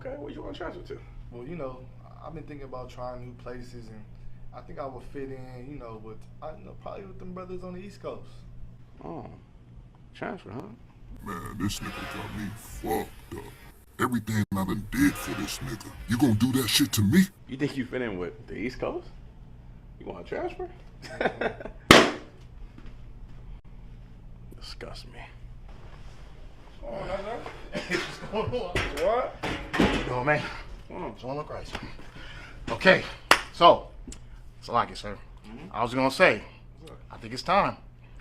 Okay, where you want to transfer to? Well, you know, I've been thinking about trying new places, and I think I would fit in, you know, probably with them brothers on the East Coast. Oh, transfer, huh? Man, this nigga got me fucked up. Everything I done did for this nigga. You gonna do that shit to me? You think you fit in with the East Coast? You want to transfer? Disgust me. What's going on? What? What you doing, man? What's going on, Christ? Okay, so, Salaki, sir. I was gonna say, I think it's time.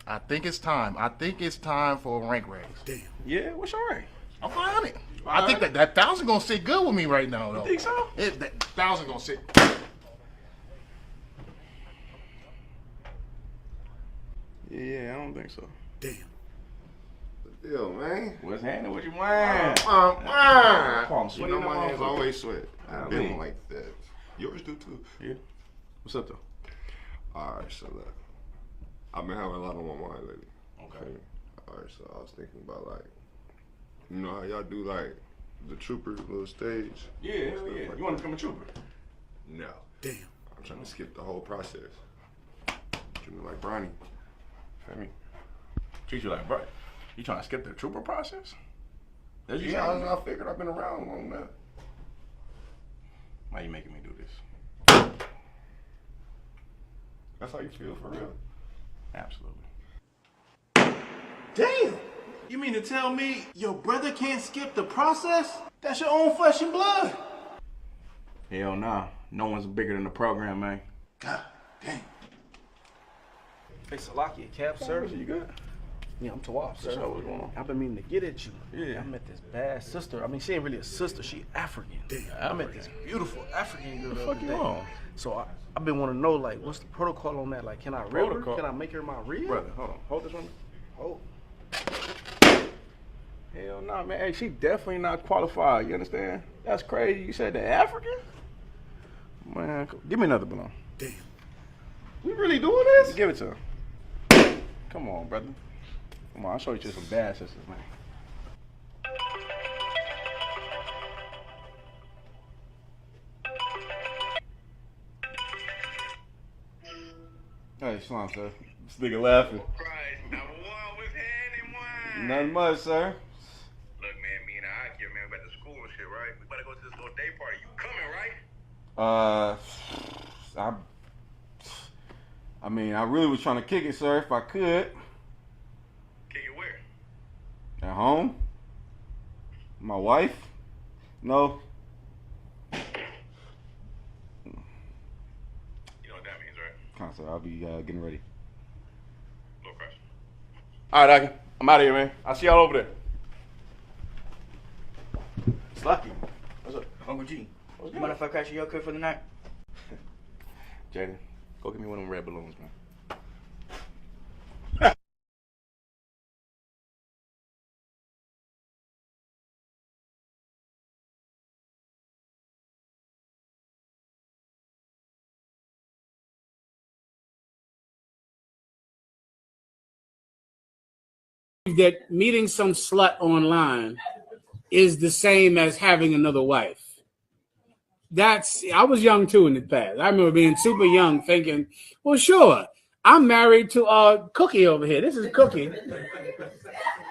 I think it's time for a rank raise. Damn. Yeah, what's your rank? I'm 500. I think that 1,000 gonna sit good with me right now, though. You think so? That 1,000 gonna sit. Yeah, I don't think so. Damn. Yo, man. What's happening? What you want? I'm sweating. You know my hands always sweat. I've been like that. Yours do too. Yeah. What's up though? Alright, so look. I've been having a lot on my mind lately. Okay. Alright, so I was thinking about like, you know how y'all do like the trooper little stage? Yeah, hell yeah. Like You want to become a trooper? No. Damn. I'm trying to skip the whole process. Treat me like Bronny. Feel me? Treat you like bro. You trying to skip the trooper process? That's you Yeah, saying? I figured I've been around long enough. Why you making me do this? That's how you feel for real? Absolutely. Damn. You mean to tell me your brother can't skip the process? That's your own flesh and blood. Hell nah. No one's bigger than the program, man. God damn. Hey, Salaki, cab service. You good? Yeah, I'm Tawaf, sir. So what's going on? I've been meaning to get at you. Yeah. I met this bad sister. I mean, she ain't really a sister. She African. I met this beautiful African girl the fuck other you day. on? So I've been wanting to know, like, what's the protocol on that? Like, can I rib her? Protocol? Can I make her my rib? Brother, hold on. Hold this one. Oh. Hell nah, man. Hey, she definitely not qualified. You understand? That's crazy. You said the African? Man, give me another balloon. Damn. We really doing this? Give it to her. Come on, brother. Come on, I'll show you some bad sisters, man. Hey, Shalom, sir. This nigga laughing. Nothing much, sir. Look, man, me and I get man back to school and shit, right? We better go to this little day party. You coming, right? I mean, I really was trying to kick it, sir, if I could. Kick it where? At home? My wife? No. You know what that means, right? Come on, sir, I'll be getting ready. Little crush. All right, Aki. I'm out of here, man. I'll see y'all over there. Slucky. What's up? Uncle G. What's You mind if I crash your crib for the night? Jaden, go get me one of them red balloons, man. That meeting some slut online is the same as having another wife. I was young too in the past. I remember being super young thinking, well, sure, I'm married to Cookie over here. This is Cookie.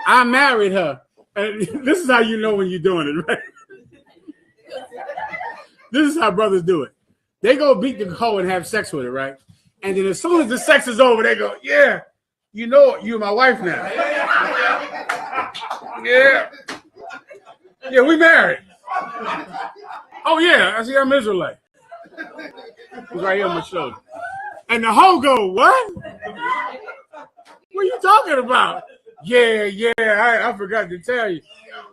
I married her. And this is how you know when you're doing it, right? This is how brothers do it. They go beat the hoe and have sex with her, right? And then as soon as the sex is over, they go, yeah, you know you're my wife now. Yeah. Yeah, we married. Oh, yeah, I see I'm Israelite. He's right here on my shoulder. And the hoe go, what? What are you talking about? Yeah, I forgot to tell you.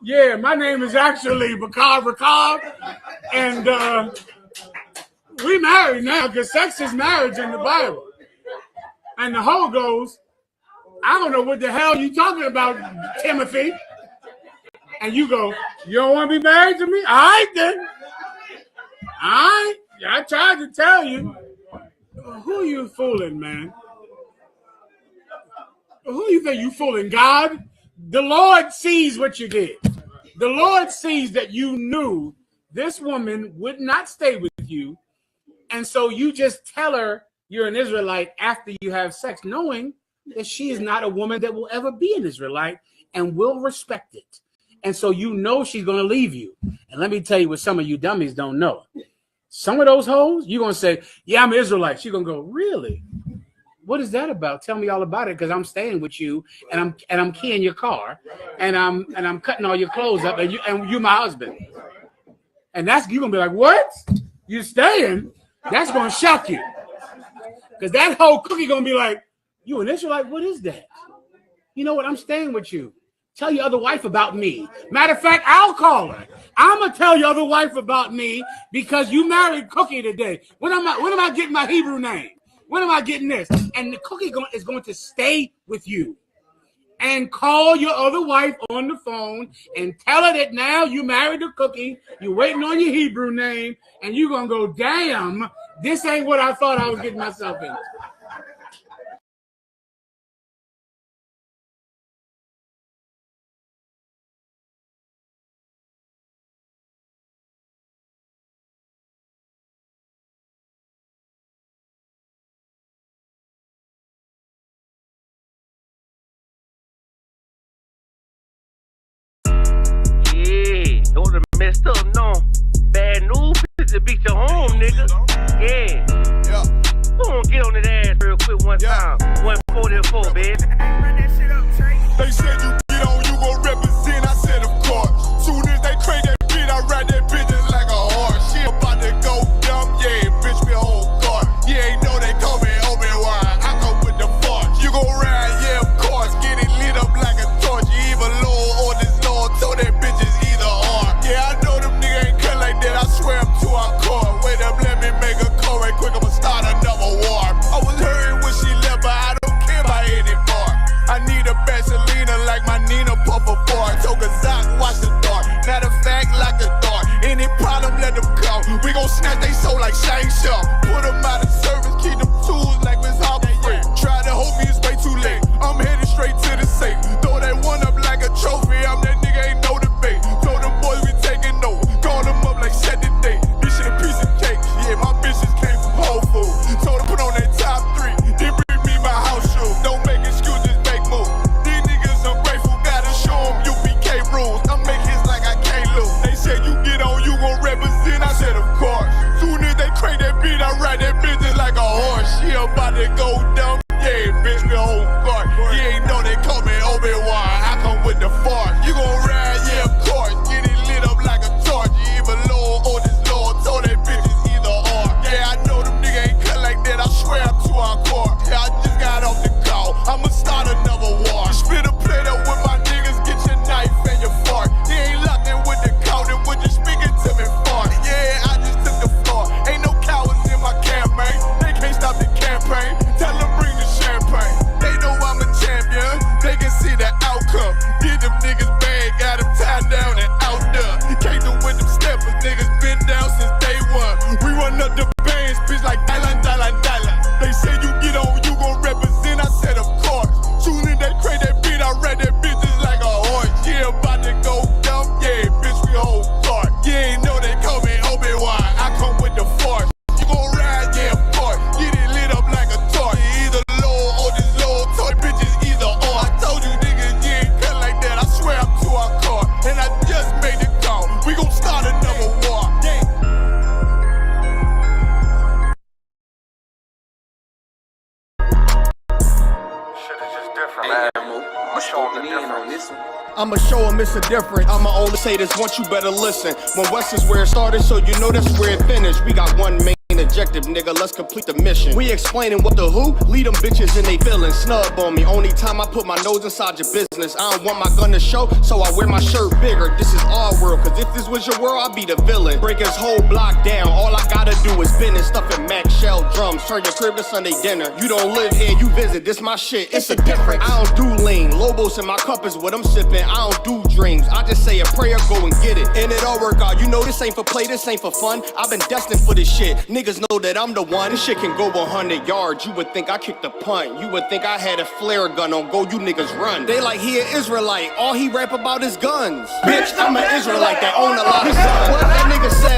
Yeah, my name is actually Bakar Rakab. And we married now because sex is marriage in the Bible. And the hoe goes, I don't know what the hell you talking about, Timothy. And you go, you don't want to be married to me? All right, then. All right. I tried to tell you. Who are you fooling, man? Who you think you fooling? God? The Lord sees what you did. The Lord sees that you knew this woman would not stay with you, and so you just tell her you're an Israelite after you have sex, knowing that she is not a woman that will ever be an Israelite and will respect it. And so you know she's going to leave you. And let me tell you what some of you dummies don't know. Some of those hoes, you're going to say, yeah, I'm an Israelite. She's going to go, really? What is that about? Tell me all about it, because I'm staying with you and I'm keying your car and I'm cutting all your clothes up and you my husband. And that's, you're going to be like, what? You staying? That's going to shock you. Because that whole cookie going to be like, you an Israelite? What is that? You know what? I'm staying with you. Tell your other wife about me. Matter of fact, I'll call her. I'm going to tell your other wife about me because you married Cookie today. When am I getting my Hebrew name? When am I getting this? And the Cookie is going to stay with you. And call your other wife on the phone and tell her that now you married the Cookie, you're waiting on your Hebrew name, and you're going to go, damn, this ain't what I thought I was getting myself into. Don't have messed up, no. Bad news is to beat your home, nigga. Yeah. Go on, get on that ass real quick one time. 144, baby. Run that shit up, Trey. They said you get on, you gon' represent. I said, of course. Soon as they crank that beat, I ride that bitch just like a horse. She about to go dumb, yeah, bitch, me whole car. You ain't know they call me Obi-Wan. I come with the force. You gon' ride, yeah, of course. Get it lit up like a torch. You even low on this law, told that bitch is either or. Yeah, I know them niggas ain't cut like that. I swear I'm to our core. Wait up, let me make a call right quick. I'ma start another war. I was hurting when she left, but I don't care about anymore. I need a Vaselina like my Nina Puffer for. Told Kazak, watch the dark. Matter of fact, like the dark. Any problem, let them come. We gon' snatch they soul like Shang Tsung. Put them out of service, keep them tools like Miss Harper Free. Try to hold me, it's way too late. I'm headed straight to the safe. Throw that one up like a trophy. I'm that nigga, ain't no debate. Told them boys we taking over. Call them up like set the date. This shit a piece of cake. Yeah, my bitches came from Whole Foods. Told them put on that top 3. Then bring me my house shoes. Don't make excuses, make moves. These niggas ungrateful, gotta show them UPK rules. I make hits like I can't lose. They said you get on, you gon' represent. I said of course. Soon as they crank that beat, I ride that bitch just like a horse. She about to go dumb. Yeah, bitch, me whole guard. You ain't know they call me Obi-Wan. I come with the force. You gon' ride, yeah, of course. Get it lit up like a torch. You even low on this law. Told that bitch is either or. Yeah, I know them niggas ain't cut like that. I swear I'm to our core. Yeah, I just got off the call. I'ma start another war. Spit a plate up with my niggas. Get your knife and your fork. You ain't locked in with the count. And when you speaking to me fart. Yeah, I just took the floor. Ain't no cowards in my campaign. They can't stop the campaign. Tell them bring the champagne. They know I'm a champion. They can see the outcome. Get them niggas bad, got them tied down and out there. Can't do with them steppers, niggas been down since day one. We run up the bands, bitch, like dollar. They say you get on, you gon' represent. I said of course. Soon as they crank that beat, I ride that bitch just like a horse. Yeah, about to go dumb. Yeah, bitch, we whole cart. You ain't know they call me Obi-Wan. I come with the force. You gon' ride, yeah, of course. Get it lit up like a torch. You either low or this low toy, bitches either or. I told you niggas, you ain't cut like that. I swear I'm to our car. And I just made the call. We gon' start another war. Yeah. I'ma show them it's a difference. I'ma only say this once, you better listen. When West is where it started, so you know that's where it finished. We got one main objective, nigga, let's complete the mission. We explaining what the who, lead them bitches and they feelings. Snub on me, only time I put my nose inside your business. I don't want my gun to show, so I wear my shirt bigger. This is our world, cause if this was your world, I'd be the villain. Break his whole block down, all I gotta do is business. Stuffing Mac shell drums, turn your crib to Sunday dinner. You don't live here, you visit, this my shit, it's a difference. I don't do lean, Lobos in my cup is what I'm sipping. I don't do dreams, I just say a prayer, go and get it. And it all work out, you know this ain't for play, this ain't for fun. I've been destined for this shit, niggas know that I'm the one. This shit can go 100 yards, you would think I kicked a punt. You would think I had a flare gun on go, you niggas run. They like he an Israelite, all he rap about is guns. Bitch, I'm an Israelite that own a lot of guns. What that nigga said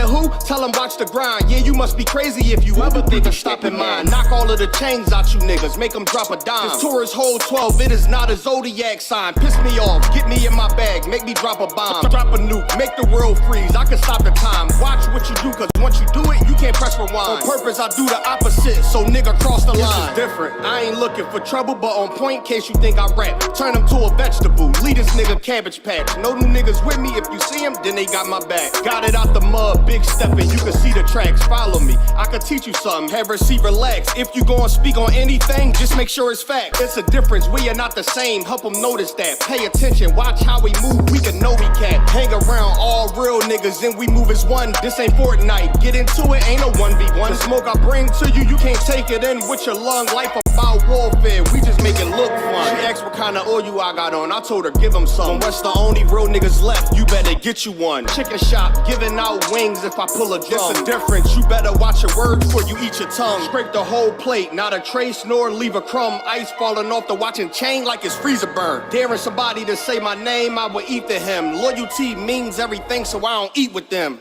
tell them watch the grind. Yeah, you must be crazy if you ever think of stopping mine. Knock all of the chains out you niggas, make them drop a dime. This tour is hold 12, it is not a zodiac sign. Piss me off, get me in my bag, make me drop a bomb. Drop a nuke, make the world freeze, I can stop the time. Watch what you do, cause once you do it, you can't press rewind. On purpose, I do the opposite, so nigga cross the line. This is different, I ain't looking for trouble, but on point, case you think I rap. Turn him to a vegetable, lead this nigga Cabbage Patch. No new niggas with me, if you see him, then they got my back. Got it out the mud, big stepping, you can see the tracks. Follow me, I can teach you something, have receive, relax. If you gon' speak on anything, just make sure it's fact. It's a difference, we are not the same, help them notice that. Pay attention, watch how we move, we can know we can't. Hang around all real niggas and we move as one. This ain't Fortnite, get into it, ain't no 1v1. The smoke I bring to you, you can't take it in with your lung. Life about warfare, we just make it look fun. She asked what kind of oil I got on, I told her give them some. When West the only real niggas left, you better get you one. Chicken shop, giving out wings if I pull a drum. It's a difference, you better watch your words before you eat your tongue. Scrape the whole plate, not a trace nor leave a crumb. Ice falling off the watching chain like it's freezer burn. Daring somebody to say my name, I will eat for him. Loyalty means everything, so I don't eat with them.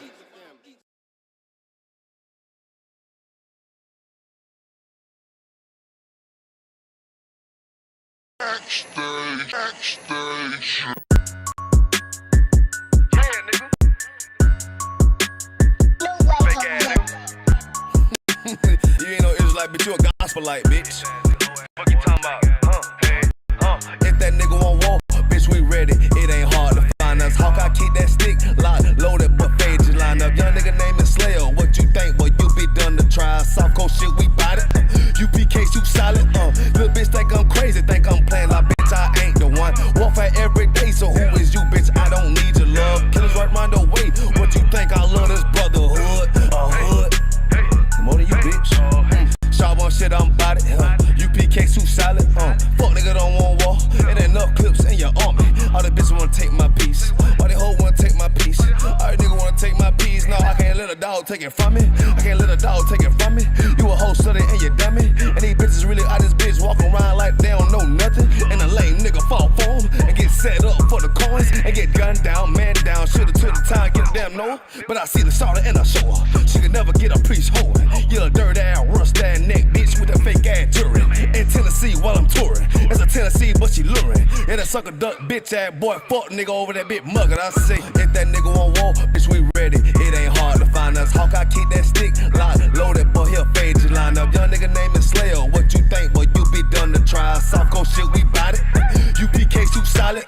Backstage. You ain't no Israelite, bitch, you a gospelite, bitch. Fuck you talking about? If that nigga won't walk, bitch, we ready. It ain't hard to find us. How can I keep that stick locked, loaded, but pages line up? Young nigga name is Slayer. What you think? Well, you be done to try. Soft cold shit, we bout it. UPK soup solid. Little bitch think I'm crazy, think I'm playing like bitch. I ain't the one. Warfare every day, so who is you, bitch? I don't need your love. Killers right round the way. What you think? I love this brotherhood. Hood. More than you, bitch. Sharp on shit, I'm bout it. UPK soup solid. Fuck nigga don't want war. Ain't enough clips in your army. All the bitches wanna take my piece. All they hoes wanna take my piece. All the nigga wanna take my piece. No, I can't let a dog take it from me. I can't let a dog take it from me. You a hoe study and you dummy. And these bitches really out this bitch walking around like they don't know nothing. And a lame nigga fall for them and get set up for the coins and get gunned down, man down. Shoulda took the time, get a damn no. But I see the sorrow and I show her. She could never get a piece holding. You a dirt ass, rust ass neck bitch with a fake ass jewelry. In Tennessee while I'm touring. It's a Tennessee, but she luring. And a sucker duck bitch ass boy, fuck nigga over that bit mugger. I say, if that nigga won't walk, bitch, we ready. It ain't hard to find us. Hawk, I keep that stick locked, loaded, boy, he'll fade you line up. Young nigga name is Slayer. What you think, boy, you be done to try. Soft cold shit, we bout it. UPK soup solid.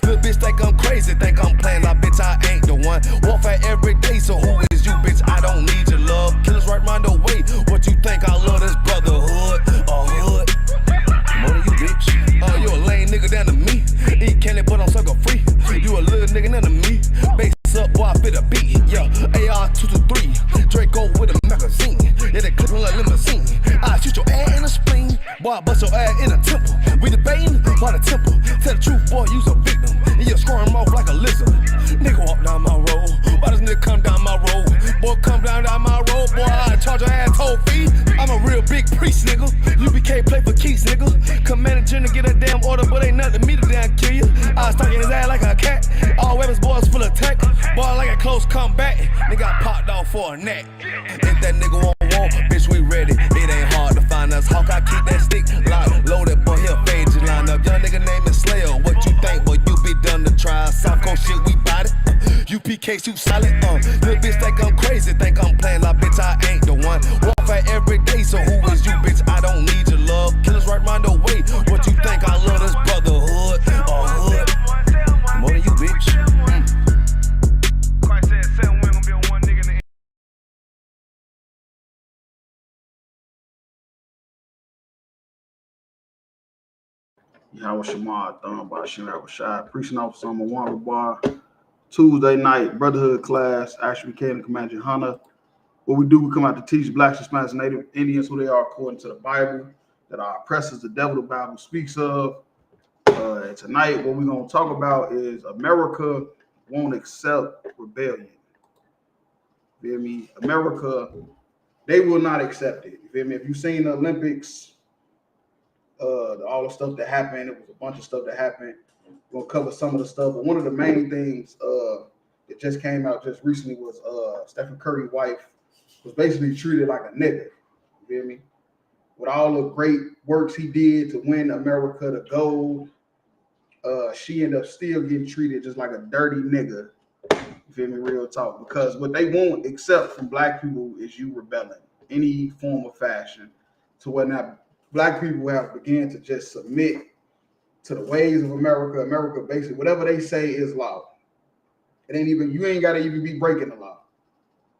Little bitch think I'm crazy, think I'm playing like bitch, I ain't the one. Warfare every day, so who is you, bitch? I don't need your love. Killers right round the way. What you think? I love this brotherhood. Hood. More than you, bitch. You a lame nigga down to me. Eat candy, but I'm sucker free. You a little nigga down to me. Base up, boy, I fit a beat. Yeah, AR-223. Draco with a magazine. Yeah, they clipping like limousine. I shoot your ass in a spleen. Boy, I bust your ass in a temple. We debating by the temple. Tell the truth, boy, you's a victim. And you're scoring off like a lizard. Nigga walk down my road. Why does nigga come down my road? Boy, come down my road. Boy, I charge your ass toll fee. I'm a real big priest, nigga. UPK play for keys, nigga. Commander General get a damn order, but ain't nothing to me to damn kill you. I was stalking his ass like a cat. All weapons, boys full of tech. Boy, like a close comeback. Nigga got popped off for a neck. If that nigga won't walk, bitch, we ready. It ain't hard to find us. Hawk, I keep that stick locked, loaded, boy, he'll fade you line up. Young nigga name is Slayer. What you think, boy, you be done to try. Soft cold shit, we bout it. UPK soup solid. Little bitch think I'm crazy, think I'm playing like bitch, I ain't the one. Warfare every day, so who is you, bitch? I don't need your love. Killers right round the way. What you think? I love this brotherhood. Hood. More than you, bitch. Christ said 7 women gonna be on one nigga in the Yahweh Shema, Thumb by Shira Rashad, preaching off some of one bar. Tuesday night, Brotherhood class, ISUPK and Commander Hunter. What we do, we come out to teach Blacks, Hispanics, and Native Indians who they are according to the Bible, that our oppressors, the devil, the Bible speaks of. Tonight, what we're going to talk about is America won't accept rebellion. You feel me? America, they will not accept it. You feel me? If you've seen the Olympics, all the stuff that happened, it was a bunch of stuff that happened. We're going to cover some of the stuff, but one of the main things that just came out just recently was Stephen Curry's wife was basically treated like a nigga. You feel me? With all the great works he did to win America the gold, she ended up still getting treated just like a dirty nigga. You feel me? Real talk. Because what they won't accept from black people is you rebelling any form of fashion to what now black people have begun to just submit to the ways of America. America basically, whatever they say is law. It ain't even, you ain't got to even be breaking the law.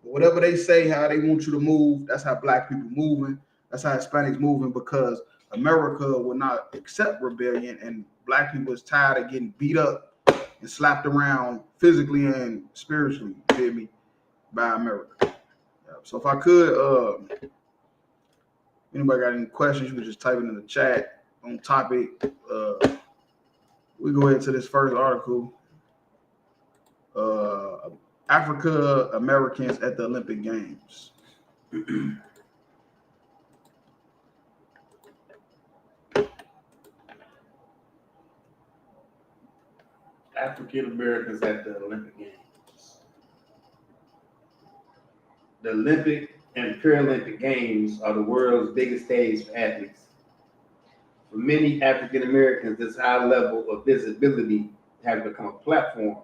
But whatever they say, how they want you to move, that's how black people moving. That's how Hispanics moving, because America will not accept rebellion, and black people is tired of getting beat up and slapped around physically and spiritually, you feel me, by America. Yeah. So if I could, anybody got any questions, you can just type it in the chat on topic. We go into this first article. Africa Americans at the Olympic Games. African Americans at the Olympic Games. The Olympic and Paralympic Games are the world's biggest stage for athletes. For many African Americans, this high level of visibility has become a platform,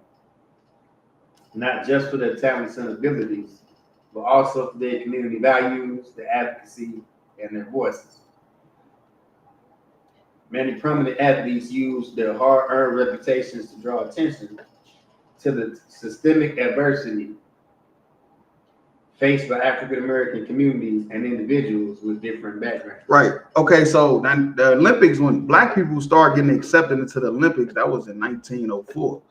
not just for their talents and abilities, but also for their community values, their advocacy, and their voices. Many prominent athletes use their hard-earned reputations to draw attention to the systemic adversity faced by African American communities and individuals with different backgrounds. Right. Okay. So the Olympics, when black people started getting accepted into the Olympics, that was in 1904.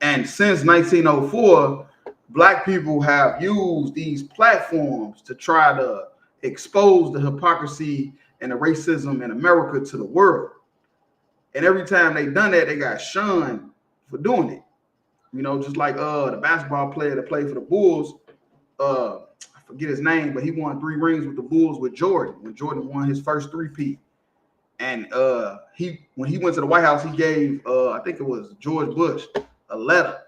And since 1904, black people have used these platforms to try to expose the hypocrisy and the racism in America to the world. And every time they done that, they got shunned for doing it. You know, just like the basketball player that played for the Bulls, I forget his name, but he won 3 rings with the Bulls with Jordan when Jordan won his first three-peat. And when he went to the White House, he gave I think it was George Bush a letter.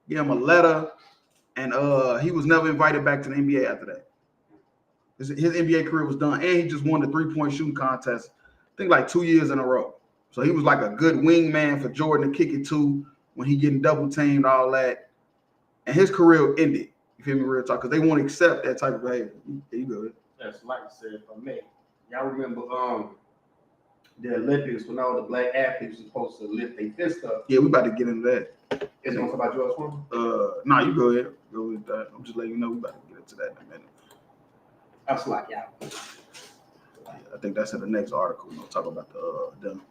Gave him a letter, and he was never invited back to the NBA after that. His NBA career was done, and he just won the 3-point shooting contest, I think like 2 years in a row. So he was like a good wingman for Jordan to kick it to when he getting double teamed, all that. And his career ended. You feel me, real talk? Because they won't accept that type of behavior. There you go. That's like I said, for me. Y'all remember the Olympics when all the black athletes were supposed to lift their fist up? Yeah, we about to get into that. Is it gonna talk about George Foreman? Nah, you go ahead. Go with that. I'm just letting you know we about to get into that in a minute. That's like y'all. I think that's in the next article. We'll talk about them.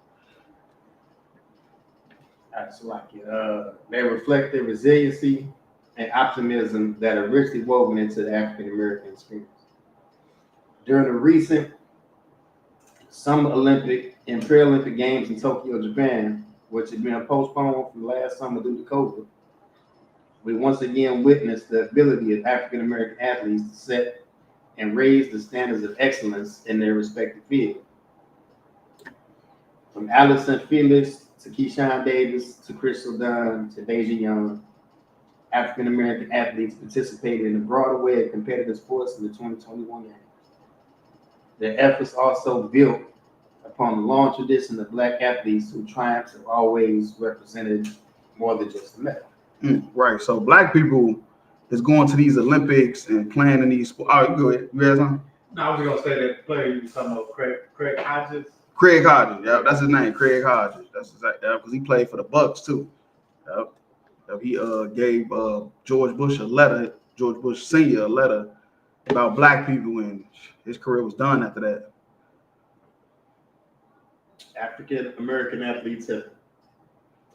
That's like they reflect their resiliency and optimism that are richly woven into the African American experience. During the recent Summer Olympic and Paralympic Games in Tokyo, Japan, which had been postponed from last summer due to COVID, we once again witnessed the ability of African American athletes to set and raise the standards of excellence in their respective field. From Allison Felix to Keyshawn Davis to Crystal Dunn to Deja Young, African American athletes participated in a broad array of competitive sports in the 2021 Games. Their efforts also built upon the long tradition of black athletes whose triumphs have always represented more than just a medal. Right. So black people is going to these Olympics and playing in these sports. Oh, you go ahead. You had something? No, I was just gonna say that player you were talking about, Craig Hodges. Craig Hodges. Yeah, that's his name. Craig Hodges. That's exactly because he played for the Bucks too. Yep. He gave George Bush a letter, George Bush Sr. a letter about black people, and his career was done after that. African American athletes have,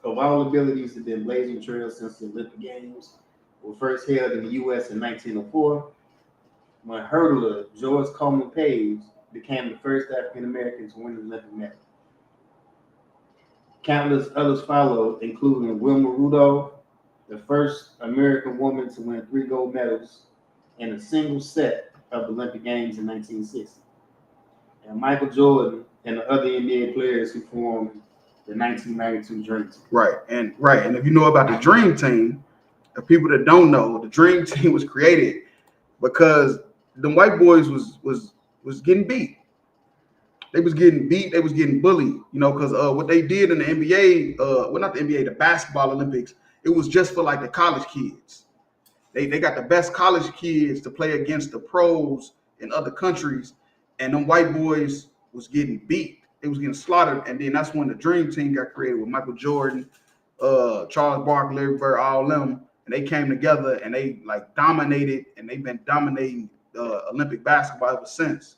of all abilities, have been blazing trails since the Olympic Games were first held in the U.S. in 1904, when hurdler George Coleman Page became the first African American to win an Olympic medal. Countless others followed, including Wilma Rudolph, the first American woman to win 3 gold medals in a single set of Olympic Games in 1960. And Michael Jordan and the other NBA players who formed the 1992 Dream Team. Right. And if you know about the Dream Team, the people that don't know, the Dream Team was created because the white boys was getting beat. They was getting beat. They was getting bullied. You know, because what they did in the NBA, well, not the NBA, the basketball Olympics, it was just for like the college kids. They got the best college kids to play against the pros in other countries, and them white boys was getting beat. They was getting slaughtered, and then that's when the Dream Team got created with Michael Jordan, Charles Barkley, Larry Bird, all them, and they came together and they like dominated, and they've been dominating Olympic basketball ever since.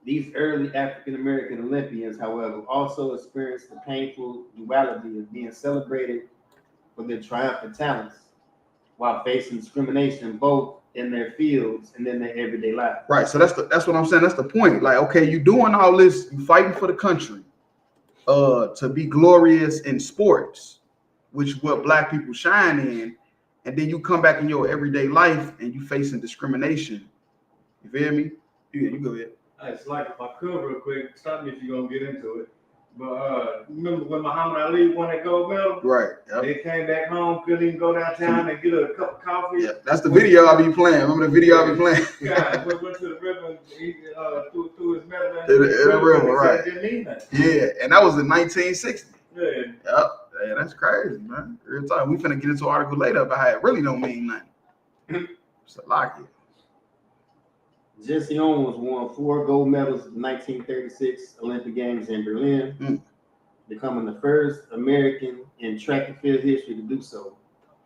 These early African American Olympians, however, also experienced the painful duality of being celebrated for their triumphant talents while facing discrimination both in their fields and in their everyday life. Right. So that's what I'm saying. That's the point. Like, okay, you doing all this, you fighting for the country, to be glorious in sports, which what black people shine in, and then you come back in your everyday life and you facing discrimination. You feel me? Yeah, you go ahead. It's like if I could real quick, stop me if you're gonna get into it. But remember when Muhammad Ali won that gold medal? Right. Yep. They came back home, couldn't even go downtown and get a cup of coffee. Yeah, that's the video I be playing. Remember the video I be playing? Yeah, went to the river and he threw his medal in the river, right? Didn't mean that. Yeah, and that was in 1960. Yeah. Yep. Yeah, that's crazy, man. Real time. We finna get into an article later about how it really don't mean nothing. It's a lock it. Jesse Owens won 4 gold medals at the 1936 Olympic Games in Berlin, becoming the first American in track and field history to do so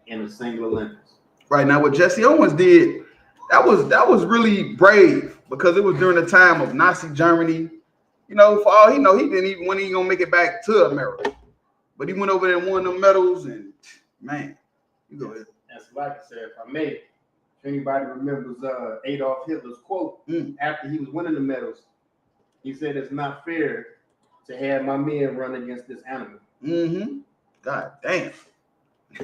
in a single Olympics. Right. Now, what Jesse Owens did, that was really brave because it was during the time of Nazi Germany. You know, for all he know, he didn't even when he gonna make it back to America, but he went over there and won them medals. And man, you go ahead. That's like I said, if I may. If anybody remembers Adolf Hitler's quote after he was winning the medals, he said, "It's not fair to have my men run against this animal." Mm-hmm. God damn.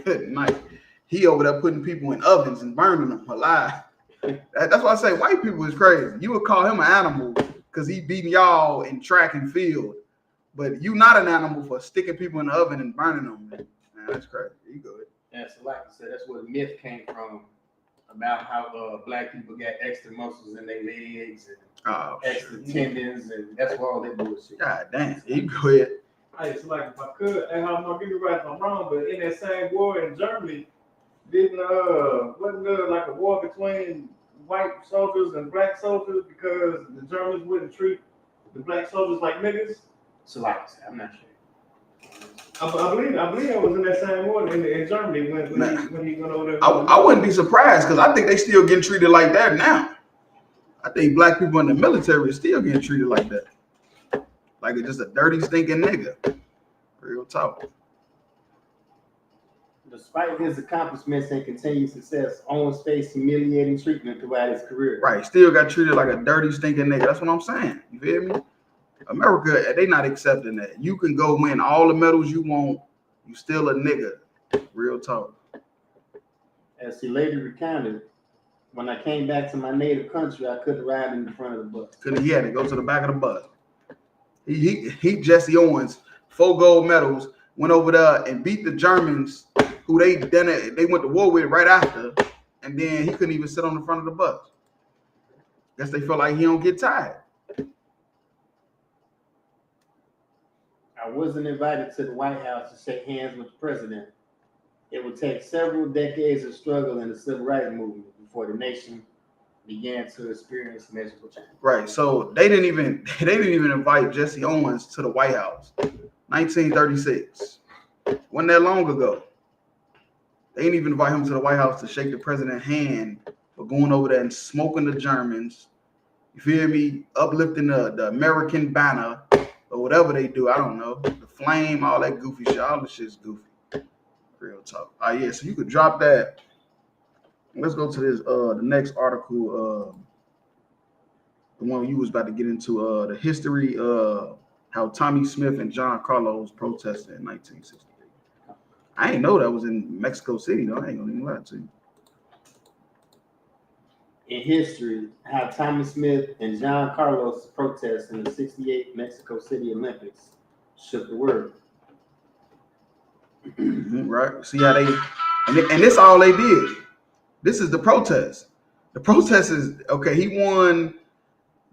Good night. He over there putting people in ovens and burning them alive. That's why I say white people is crazy. You would call him an animal because he beating y'all in track and field, but you not an animal for sticking people in the oven and burning them. Man, that's crazy. You go ahead. And so like I said, that's where the myth came from. About how black people got extra muscles in their legs and extra tendons, and that's why all that bullshit. God damn, you go ahead. Hey, it's like if I could, and I'm gonna give you right if I'm wrong, but in that same war in Germany, wasn't there like a war between white soldiers and black soldiers because the Germans wouldn't treat the black soldiers like niggas? So like I said, I'm not sure. I believe I was in that same war in Germany when he went over there. I wouldn't be surprised because I think they still getting treated like that now. I think black people in the military are still getting treated like that. Like it's just a dirty, stinking nigga. Real talk. Despite his accomplishments and continued success, Owens faced humiliating treatment throughout his career. Right, still got treated like a dirty, stinking nigga. That's what I'm saying. You feel me? America, they not accepting that. You can go win all the medals you want. You still a nigga. Real talk. As he later recounted, when I came back to my native country, I couldn't ride in the front of the bus. He had to go to the back of the bus. He Jesse Owens, 4 gold medals, went over there and beat the Germans, who they went to war with right after, and then he couldn't even sit on the front of the bus. Guess they felt like he don't get tired. I wasn't invited to the White House to shake hands with the president. It would take several decades of struggle in the civil rights movement before the nation began to experience measurable change. Right. So they didn't even invite Jesse Owens to the White House. 1936. Wasn't that long ago. They didn't even invite him to the White House to shake the president's hand for going over there and smoking the Germans. You feel me? Uplifting the American banner. Or whatever they do, I don't know. The flame, all that goofy shit, all the shit's goofy. Real talk. Yeah, so you could drop that. Let's go to this the next article, the one you was about to get into, the history how Tommy Smith and John Carlos protested in 1963. I ain't know that was in Mexico City though. I ain't gonna even lie to you. in history how Tommy Smith and John Carlos' protests in the '68 Mexico City Olympics shook the world. Right? See how they and this all they did. This is the protest. The protest is okay. He won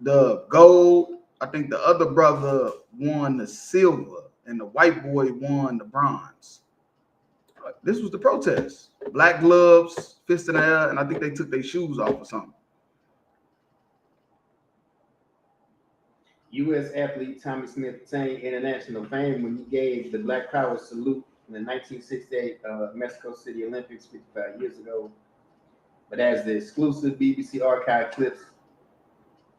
the gold. I think the other brother won the silver, and the white boy won the bronze. This was the protest. Black gloves, fist in the air, and I think they took their shoes off or something. U.S. athlete Tommy Smith attained international fame when he gave the Black Power salute in the 1968 Mexico City Olympics 55 years ago. But as the exclusive BBC archive clips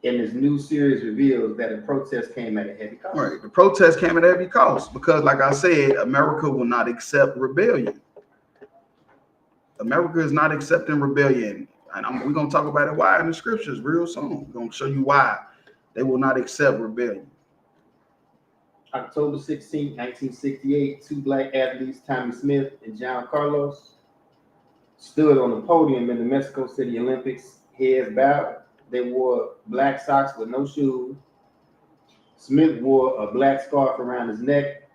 in this new series reveals that the protest came at a heavy cost. Right. The protest came at a heavy cost because, like I said, America will not accept rebellion. America is not accepting rebellion. And we're going to talk about it why in the scriptures real soon. We're going to show you why they will not accept rebellion. October 16, 1968, two black athletes, Tommy Smith and John Carlos, stood on the podium in the Mexico City Olympics, heads bowed. They wore black socks with no shoes. Smith wore a black scarf around his neck.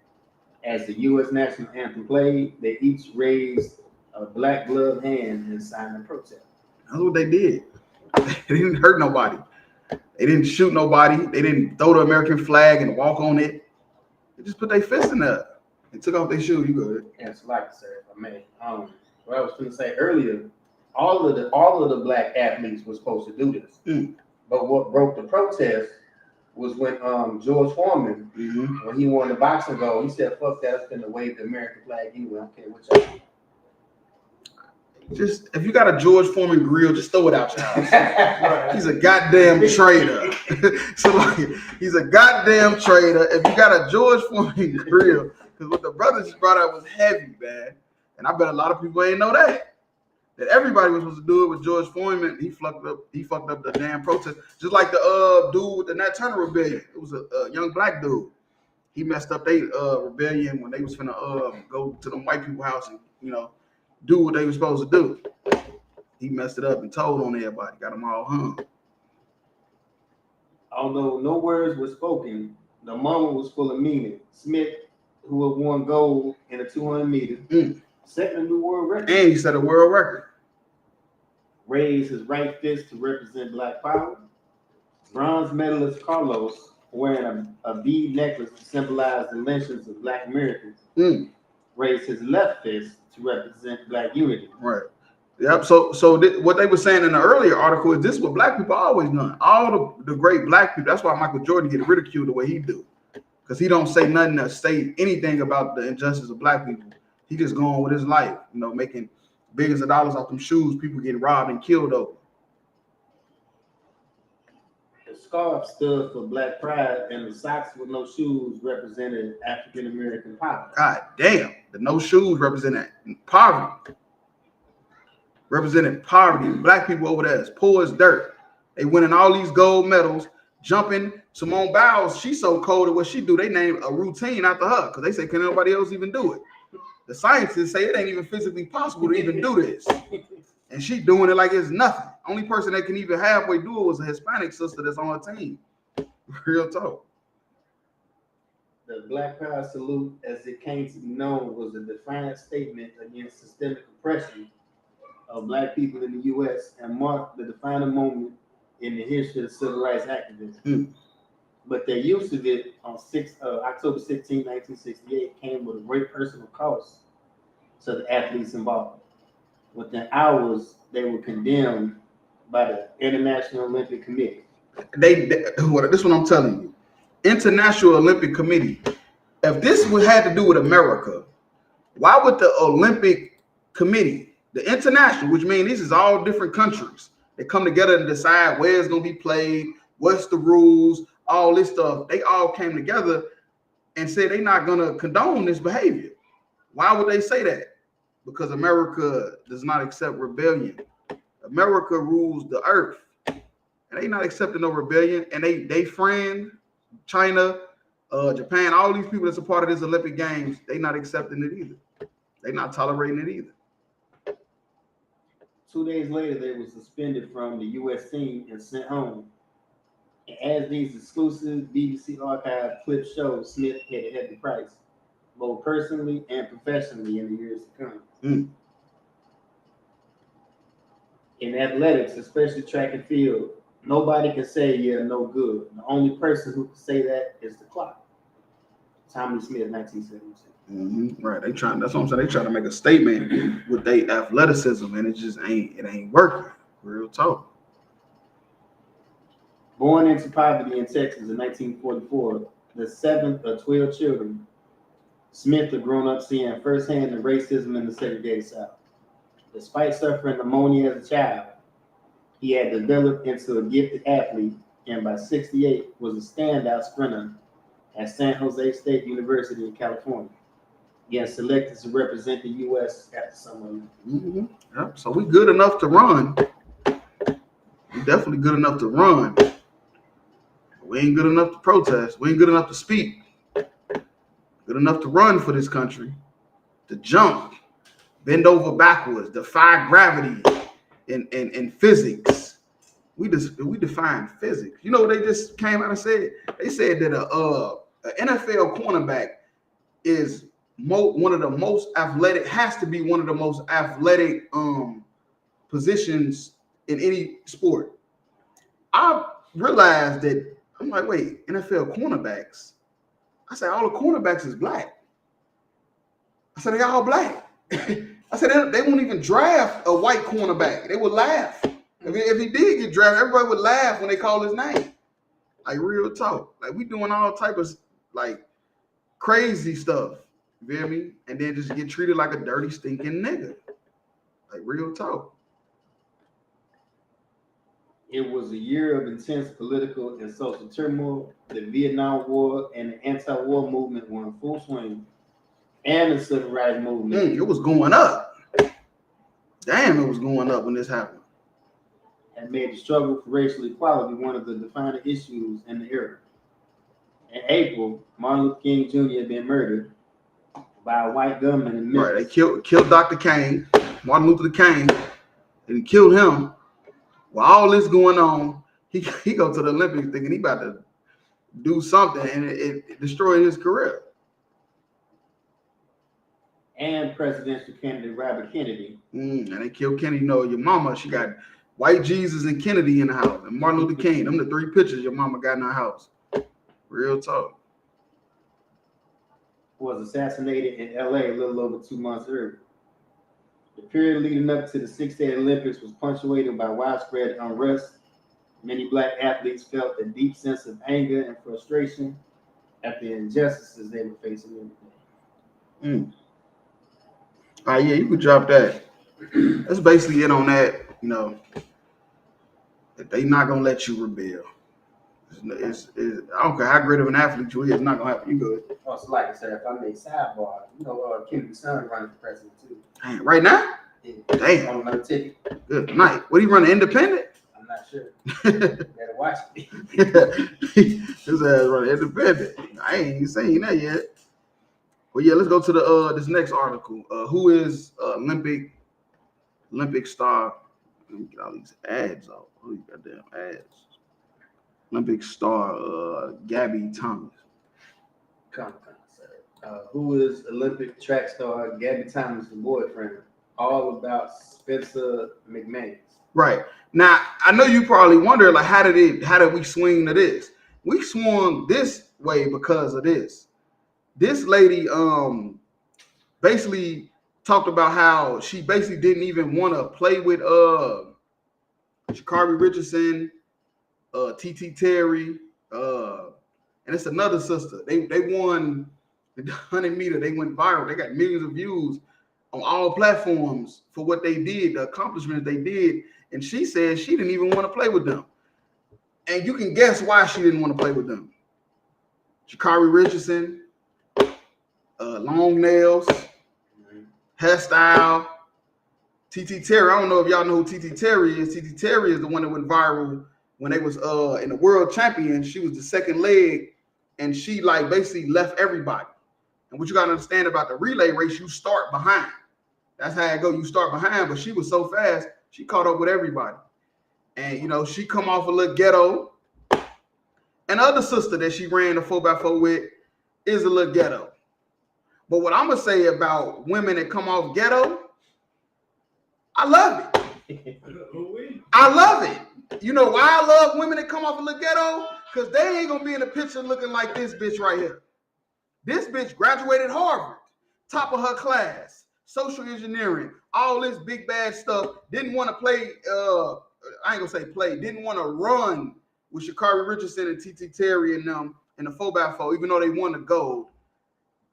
As the U.S. national anthem played, they each raised a black gloved hand and signed a protest. That's what they did. They didn't hurt nobody. They didn't shoot nobody. They didn't throw the American flag and walk on it. They just put their fist in there and took off their shoes. You good? Yes, like I said, if I may. What I was going to say earlier, all of the black athletes were supposed to do this. But what broke the protest was when George Foreman, when he won the boxing gold, he said, "Fuck that! I'm gonna wave the American flag anyway. I don't care what y'all do." Just if you got a George Foreman grill, just throw it out your house. He's a goddamn traitor. So like, he's a goddamn traitor. If you got a George Foreman grill, because what the brothers just brought out was heavy, man. And I bet a lot of people ain't know that everybody was supposed to do it with George Foreman. He fucked up the damn protest. Just like the dude with the Nat Turner rebellion. It was a young black dude. He messed up their rebellion when they was finna go to the white people's house and do what they were supposed to do. He messed it up and told on everybody, got them all hung. Although no words were spoken, the moment was full of meaning. Smith, who had won gold in the 200 meters, set a new world record. And he set a world record. Raised his right fist to represent Black Power. Bronze medalist Carlos, wearing a bead necklace to symbolize the lynchings of Black Americans, raised his left fist to represent Black unity. Right. Yep. So what they were saying in the earlier article is this is what Black people always done. All the great Black people. That's why Michael Jordan get ridiculed the way he do, because he don't say nothing to say anything about the injustice of Black people. He just going with his life, making billions of dollars off them shoes people getting robbed and killed over. The scarf stood for Black pride, and the socks with no shoes represented African American power. God damn, the no shoes represented poverty. Represented poverty. Black people over there is poor as dirt. They winning all these gold medals, jumping. Simone Biles, she's so cold at what she do. They named a routine after her because they say can nobody else even do it. The scientists say it ain't even physically possible to even do this. And she doing it like it's nothing. Only person that can even halfway do it was a Hispanic sister that's on her team. Real talk. The Black Power salute, as it came to be known, was a defiant statement against systemic oppression of Black people in the U.S. and marked the defining moment in the history of civil rights activism. But their use of it on October 16, 1968 came with a great personal cost to the athletes involved. Within hours, they were condemned by the International Olympic Committee. This is what I'm telling you. International Olympic Committee. If this had to do with America, why would the Olympic Committee, the international, which means this is all different countries, they come together and decide where it's going to be played, what's the rules, all this stuff. They all came together and said they're not going to condone this behavior. Why would they say that? Because America does not accept rebellion. America rules the earth. And they not accepting no rebellion. And they friend, China, Japan, all these people that's a part of this Olympic Games, they not accepting it either. They not tolerating it either. 2 days later, they were suspended from the U.S. team and sent home. And as these exclusive BBC archive clips show, Smith paid a heavy price, both personally and professionally, in the years to come. In athletics, especially track and field, nobody can say you're no good. The only person who can say that is the clock. Tommy Smith, 1972. Right, they trying. That's what I'm saying. They trying to make a statement with their athleticism, and it just ain't working. Real talk. Born into poverty in Texas in 1944, the seventh of 12 children, Smith had grown up seeing firsthand the racism in the segregated South. Despite suffering pneumonia as a child, he had developed into a gifted athlete, and by 68 was a standout sprinter at San Jose State University in California. Getting selected to represent the U.S. at the Summer Olympics. Yep. So we good enough to run. We definitely good enough to run. We ain't good enough to protest. We ain't good enough to speak. Good enough to run for this country, to jump, bend over backwards, defy gravity in physics. We define physics. You know what they just came out and said? They said that an NFL cornerback is one of the most athletic, has to be one of the most athletic positions in any sport. I realized that, I'm like, wait, NFL cornerbacks? I said, all the cornerbacks is black. I said, they all black. I said, they won't even draft a white cornerback. They would laugh. If he did get drafted, everybody would laugh when they call his name. Like, real talk. Like, we doing all type of, like, crazy stuff. You feel me? And then just get treated like a dirty, stinking nigga. Like, real talk. It was a year of intense political and social turmoil. The Vietnam War and the anti-war movement were in full swing, and the civil rights movement. It was going up. Damn, it was going up when this happened. Had made the struggle for racial equality one of the defining issues in the era. In April, Martin Luther King Jr. had been murdered by a white gunman in Memphis. Right, they killed Dr. King, Martin Luther King, and he killed him. While all this going on, he go to the Olympics thinking he about to do something, and it destroyed his career. And presidential candidate Robert Kennedy. And they killed Kennedy. You know, your mama, she got white Jesus and Kennedy in the house, and Martin Luther King. Them the three pictures your mama got in her house. Real talk. Was assassinated in LA a little over 2 months earlier. The period leading up to the 68 Olympics was punctuated by widespread unrest. Many black athletes felt a deep sense of anger and frustration at the injustices they were facing every day. All right, yeah, you could drop that. That's basically it on that. You know, that they not gonna let you rebel. It's I don't care how great of an athlete you is, it's not gonna happen. You good? Oh, so like I said, if I make sidebar, you know, Kennedy's son running for president too. Damn, right now? Yeah. Damn. On another ticket. Good night. What, he running independent? I'm not sure. Better watch it. His ass running independent. I ain't even seen that yet. Well, yeah, let's go to the this next article. Who is Olympic star? Let me get all these ads out. Oh, you goddamn ads. Olympic star Gabby Thomas. Who is Olympic track star Gabby Thomas' boyfriend? All about Spencer McManus. Right. Now, I know you probably wonder, like, how did we swing to this? We swung this way because of this. This lady basically talked about how she basically didn't even want to play with Sha'Carri Richardson, TT Terry, and it's another sister. They won the 100 meter. They went viral. They got millions of views on all platforms for what they did, the accomplishments they did. And she said she didn't even want to play with them. And you can guess why she didn't want to play with them. Sha'Carri Richardson, long nails, hairstyle. TT Terry, I don't know if y'all know who TT Terry is. TT Terry is the one that went viral when they was in the world champion. She was the second leg, and she like basically left everybody. And what you got to understand about the relay race, you start behind. That's how it go. You start behind, but she was so fast, She caught up with everybody. And, you know, she come off a little ghetto. And the other sister that she ran the 4x4 with is a little ghetto. But what I'm going to say about women that come off ghetto, I love it. I love it. You know why I love women that come off a little ghetto? Because they ain't going to be in the picture looking like this bitch right here. This bitch graduated Harvard, top of her class, social engineering, all this big bad stuff. Didn't want to play, I ain't going to say play, didn't want to run with Sha'Carri Richardson and TT Terry and them in the 4x4, even though they won the gold.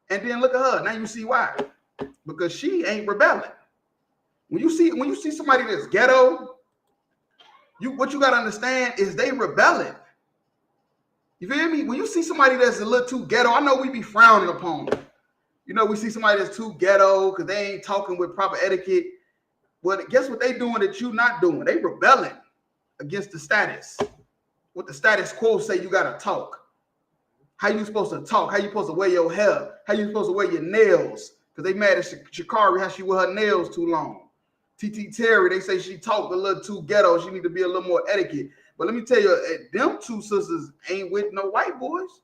And then look at her. Now you see why. Because she ain't rebelling. When you see somebody that's ghetto, what you gotta understand is they rebelling. You feel me? When you see somebody that's a little too ghetto, I know we be frowning upon them. You know, we see somebody that's too ghetto because they ain't talking with proper etiquette. But guess what they doing that you not doing? They rebelling against the status. What the status quo say you gotta talk. How you supposed to talk? How you supposed to wear your hair? How you supposed to wear your nails? Because they mad at Sha'Carri how she wear her nails too long. TT Terry, they say she talked a little too ghetto. She need to be a little more etiquette. But let me tell you, them two sisters ain't with no white boys.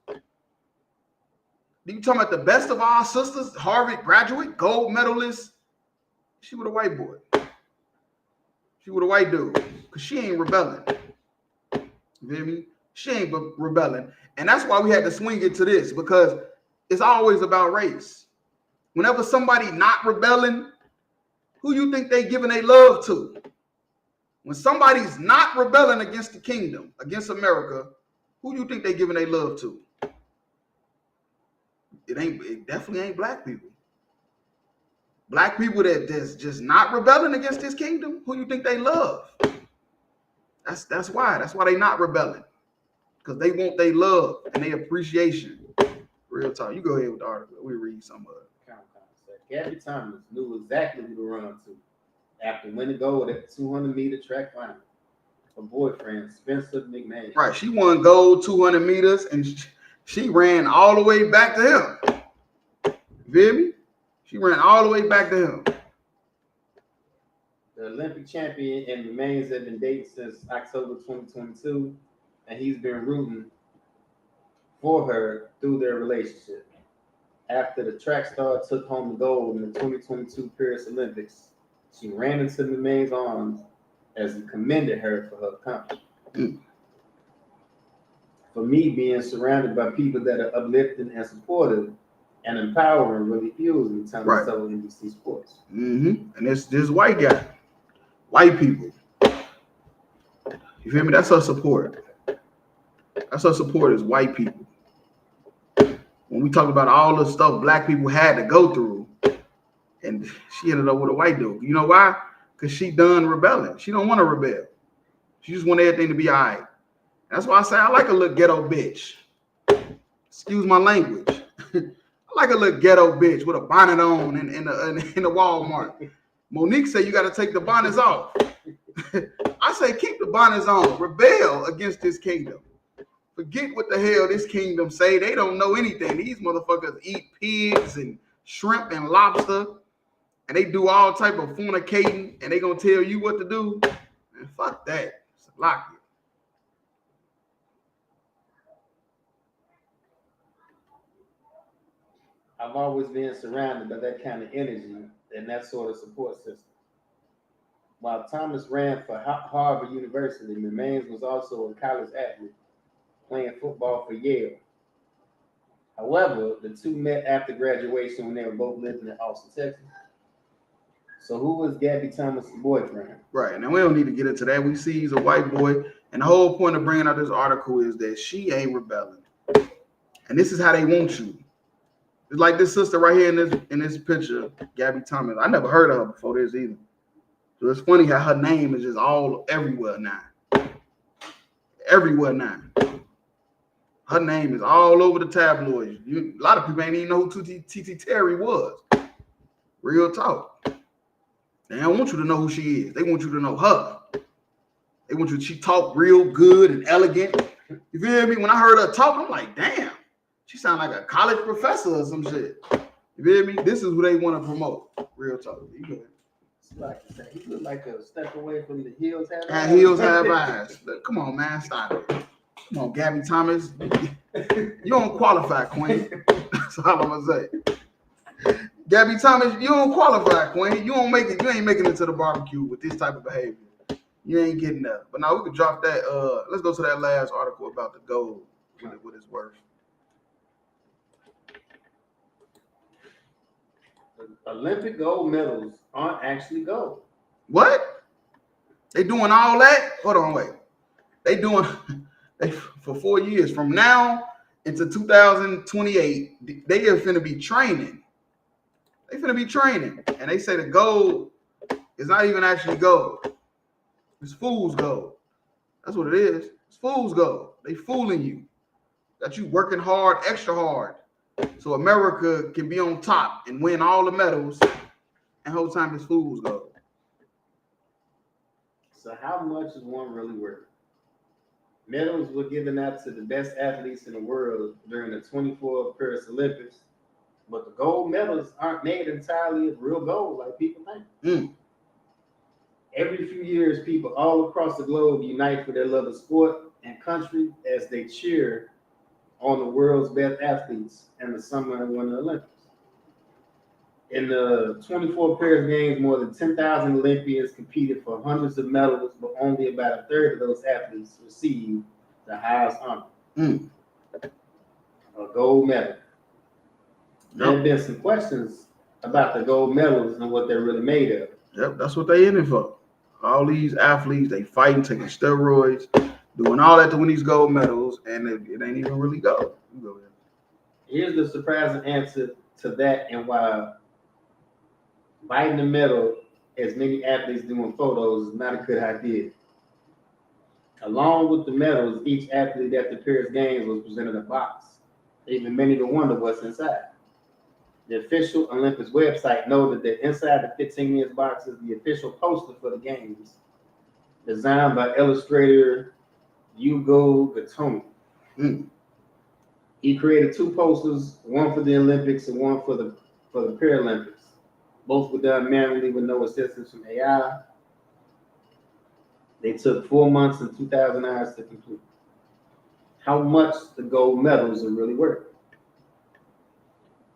You talking about the best of our sisters, Harvard graduate, gold medalist. She with a white boy. She with a white dude. Because she ain't rebelling. You feel me? She ain't rebelling. And that's why we had to swing it to this, because it's always about race. Whenever somebody not rebelling, who you think they giving their love to? When somebody's not rebelling against the kingdom, against America, who you think they giving their love to? It definitely ain't black people. Black people that's just not rebelling against this kingdom, who you think they love? That's why. That's why they not rebelling. Because they want their love and their appreciation. Real talk. You go ahead with the article. We read some of it. Gabby Thomas knew exactly who to run to after winning gold at the 200-meter track final. Her boyfriend, Spencer McMahon. Right. She won gold 200 meters and she ran all the way back to him. You feel me? She ran all the way back to him. The Olympic champion and McMahons have been dating since October 2022, and he's been rooting for her through their relationship. After the track star took home the gold in the 2022 Paris Olympics, she ran into McMahon's arms as he commended her for her accomplishment. For me, being surrounded by people that are uplifting and supportive and empowering really fuels me, Thomas told NBC Sports. And this white guy, white people. You feel me? That's her support. That's her support is white people. When we talk about all the stuff black people had to go through, and she ended up with a white dude. You know why? Because she done rebelling. She don't want to rebel. She just want everything to be all right. That's why I say I like a little ghetto bitch. Excuse my language. I like a little ghetto bitch with a bonnet on in the Walmart. Monique said you got to take the bonnets off. I say keep the bonnets on. Rebel against this kingdom. Forget what the hell this kingdom say. They don't know anything. These motherfuckers eat pigs and shrimp and lobster, and they do all type of fornicating, and they gonna tell you what to do. And fuck that. Lock it. I've always been surrounded by that kind of energy and that sort of support system. While Thomas ran for Harvard University, McMahon was also a college athlete, playing football for Yale. However, the two met after graduation when they were both living in Austin, Texas. So who was Gabby Thomas' boyfriend? Right, and we don't need to get into that. We see he's a white boy, and the whole point of bringing out this article is that she ain't rebelling. And this is how they want you. It's like this sister right here in this picture, Gabby Thomas. I never heard of her before this either. So it's funny how her name is just all everywhere now. Everywhere now. Her name is all over the tabloids. A lot of people ain't even know who TT Terry was. Real talk. They don't want you to know who she is. They want you to know her. They want you to, she talk real good and elegant. You feel me? When I heard her talk, I'm like, damn. She sound like a college professor or some shit. You feel me? This is who they want to promote. Real talk. You go ahead. Like I said, he looked like a step away from the heels have eyes. And heels have eyes. Come on, man, stop it. Come on, Gabby Thomas. You don't qualify, Queen. That's all I'm gonna say. Gabby Thomas, you don't qualify, Queen. You don't make it. You ain't making it to the barbecue with this type of behavior. You ain't getting there. But now we could drop that. Let's go to that last article about the gold. What it's worth. Olympic gold medals aren't actually gold. What? They doing all that? Hold on, wait. They for 4 years from now into 2028. They are finna be training. They finna be training, and they say the gold is not even actually gold. It's fool's gold. That's what it is. It's fool's gold. They fooling you. Got you working hard, extra hard, so America can be on top and win all the medals, and whole time it's fool's gold. So how much is one really worth? Medals were given out to the best athletes in the world during the 24 Paris Olympics, but the gold medals aren't made entirely of real gold like people think. Every few years, people all across the globe unite for their love of sport and country as they cheer on the world's best athletes in the summer and winter Olympics. In the 24 Paris Games, more than 10,000 Olympians competed for hundreds of medals, but only about a third of those athletes received the highest honor, a gold medal. There have been some questions about the gold medals and what they're really made of. Yep, that's what they in it for. All these athletes, they fighting, taking steroids, doing all that to win these gold medals, and it ain't even really gold. Here's the surprising answer to that and why biting the medal, as many athletes do in photos, is not a good idea. Along with the medals, each athlete at the Paris Games was presented a box, leaving many to wonder what's inside. The official Olympics website noted that inside the 15-inch box is the official poster for the games, designed by illustrator Hugo Gattoni. He created two posters, one for the Olympics and one for the Paralympics. Both were done manually with no assistance from AI. They took 4 months and 2,000 hours to complete. How much the gold medals are really worth?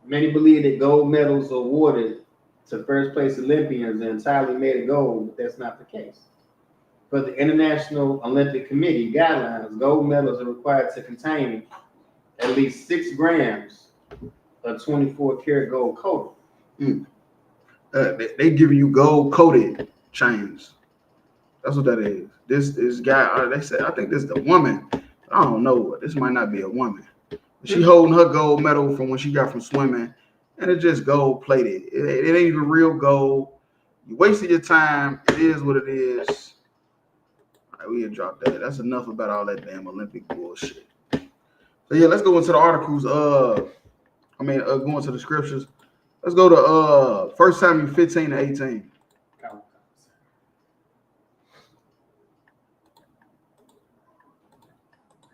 Many believe that gold medals awarded to first place Olympians are entirely made of gold, but that's not the case. For the International Olympic Committee guidelines, gold medals are required to contain at least 6 grams of 24-karat gold coating. They giving you gold coated chains. That's what that is. This guy, they said, I think this is the woman. I don't know. This might not be a woman. She holding her gold medal from when she got from swimming, and it's just gold plated. It ain't even real gold. You wasted your time. It is what it is. All right, we can drop that. That's enough about all that damn Olympic bullshit. So yeah, let's go into the articles. Going to the scriptures. Let's go to 1 Samuel 15 to 18.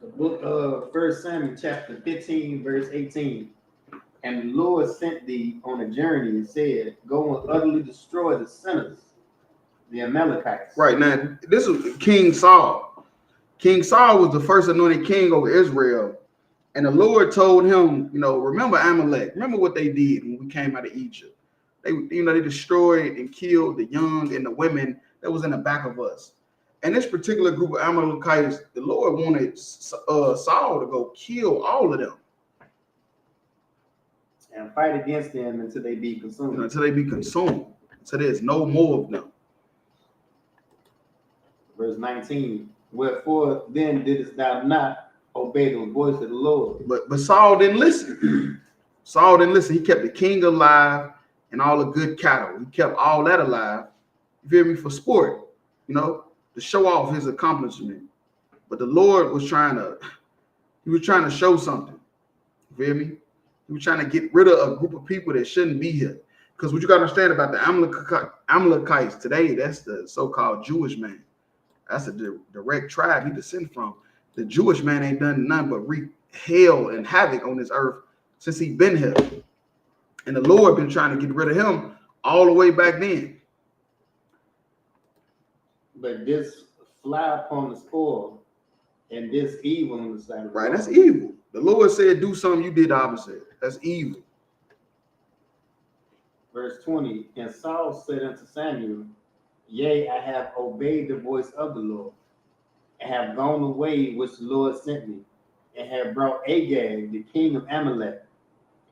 The book of 1 Samuel chapter 15, verse 18. And the Lord sent thee on a journey and said, go and utterly destroy the sinners, the Amalekites. Right, now, this is King Saul. King Saul was the first anointed king over Israel. And the Lord told him, remember Amalek. Remember what they did when we came out of Egypt. They destroyed and killed the young and the women that was in the back of us. And this particular group of Amalekites, the Lord wanted Saul to go kill all of them. And fight against them until they be consumed. Until they be consumed. So there's no more of them. Verse 19. Wherefore then didst thou not obey the voice of the Lord? But Saul didn't listen. Saul didn't listen. He kept the king alive and all the good cattle. He kept all that alive. You feel me? For sport, to show off his accomplishment. But the Lord was trying to show something. You feel me? He was trying to get rid of a group of people that shouldn't be here. Because what you got to understand about the Amalekites today, that's the so-called Jewish man. That's a direct tribe he descended from. The Jewish man ain't done nothing but wreak hell and havoc on this earth since he been here. And the Lord been trying to get rid of him all the way back then. But this fly upon the spoil and this evil on the side of the Right, Lord. that's evil. The Lord said, do something, you did the opposite. That's evil. Verse 20, and Saul said unto Samuel, Yea, I have obeyed the voice of the Lord, and have gone the way which the Lord sent me, and have brought Agag, the king of Amalek,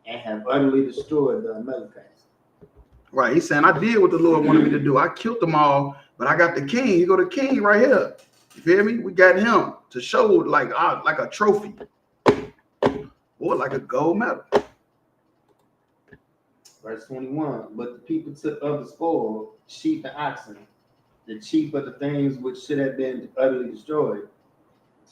and have utterly destroyed the Amalekites. Right, he's saying, I did what the Lord wanted me to do. I killed them all, but I got the king. Here go the king right here. You feel me? We got him to show like a trophy or like a gold medal. Verse 21, but the people took of the spoil, sheep and oxen, the chief of the things which should have been utterly destroyed,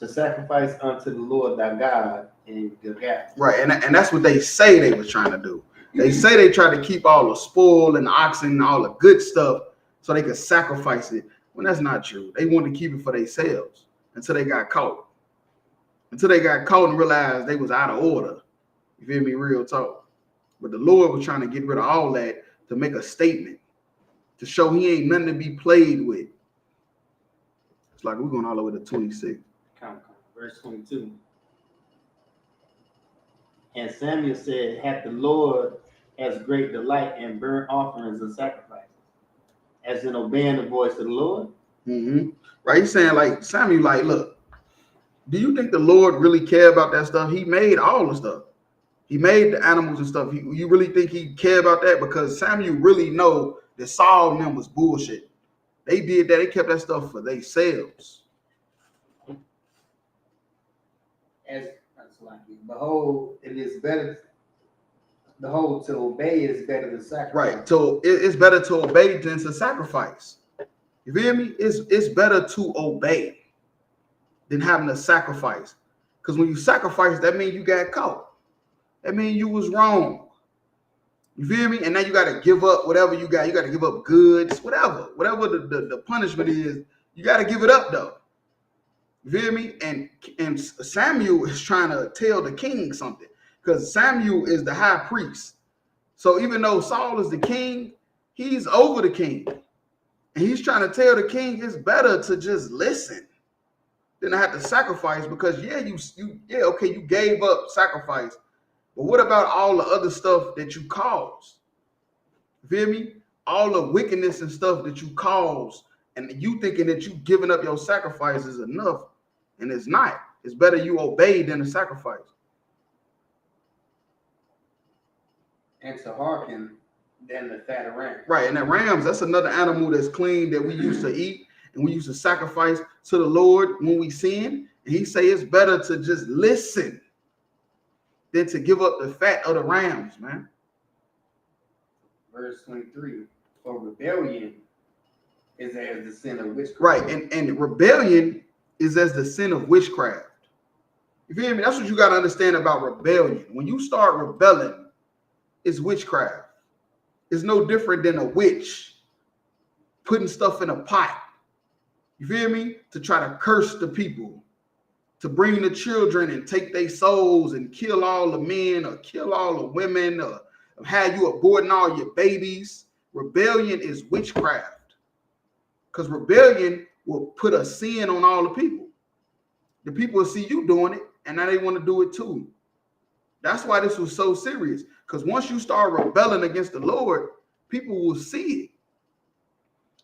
to sacrifice unto the Lord thy God in Gilgal. Right, and that's what they say they was trying to do. They say they tried to keep all the spoil and the oxen and all the good stuff so they could sacrifice it. When that's not true. They wanted to keep it for themselves until they got caught. Until they got caught and realized they was out of order. You feel me? Real talk. But the Lord was trying to get rid of all that to make a statement, to show he ain't nothing to be played with. It's like we're going all the way to 26. Verse 22. And Samuel said, hath the Lord as great delight in burnt offerings and sacrifices, as in obeying the voice of the Lord? Mm-hmm. Right, he's saying like, Samuel, like, look, do you think the Lord really care about that stuff? He made all the stuff. He made the animals and stuff. You really think he care about that? Because Samuel really know that Saul and them was bullshit. They did that. They kept that stuff for themselves. As like, behold, it is better. Behold, to obey is better than sacrifice. Right. So it's better to obey than to sacrifice. You feel me? It's better to obey than having to sacrifice. Because when you sacrifice, that means you got caught. That means you was wrong. You feel me? And now you got to give up whatever you got. You got to give up goods, whatever the punishment is. You got to give it up though. You feel me? And Samuel is trying to tell the king something, because Samuel is the high priest. So even though Saul is the king, he's over the king, and he's trying to tell the king it's better to just listen than to have to sacrifice. Because you gave up sacrifice. But what about all the other stuff that you caused? You feel me? All the wickedness and stuff that you caused, and you thinking that you giving up your sacrifice is enough, and it's not. It's better you obey than to sacrifice. And to hearken than the fat of rams. Right, and that rams, that's another animal that's clean that we used to eat, and we used to sacrifice to the Lord when we sin. And he say it's better to just listen than to give up the fat of the rams, man. Verse 23, for rebellion is as the sin of witchcraft. Right, and rebellion is as the sin of witchcraft. You feel me? That's what you got to understand about rebellion. When you start rebelling, it's witchcraft. It's no different than a witch putting stuff in a pot. You feel me? To try to curse the people, to bring the children and take their souls and kill all the men or kill all the women or have you aborting all your babies. Rebellion is witchcraft, because rebellion will put a sin on all the people. The people will see you doing it, and now they want to do it too. That's why this was so serious, because once you start rebelling against the Lord, people will see it,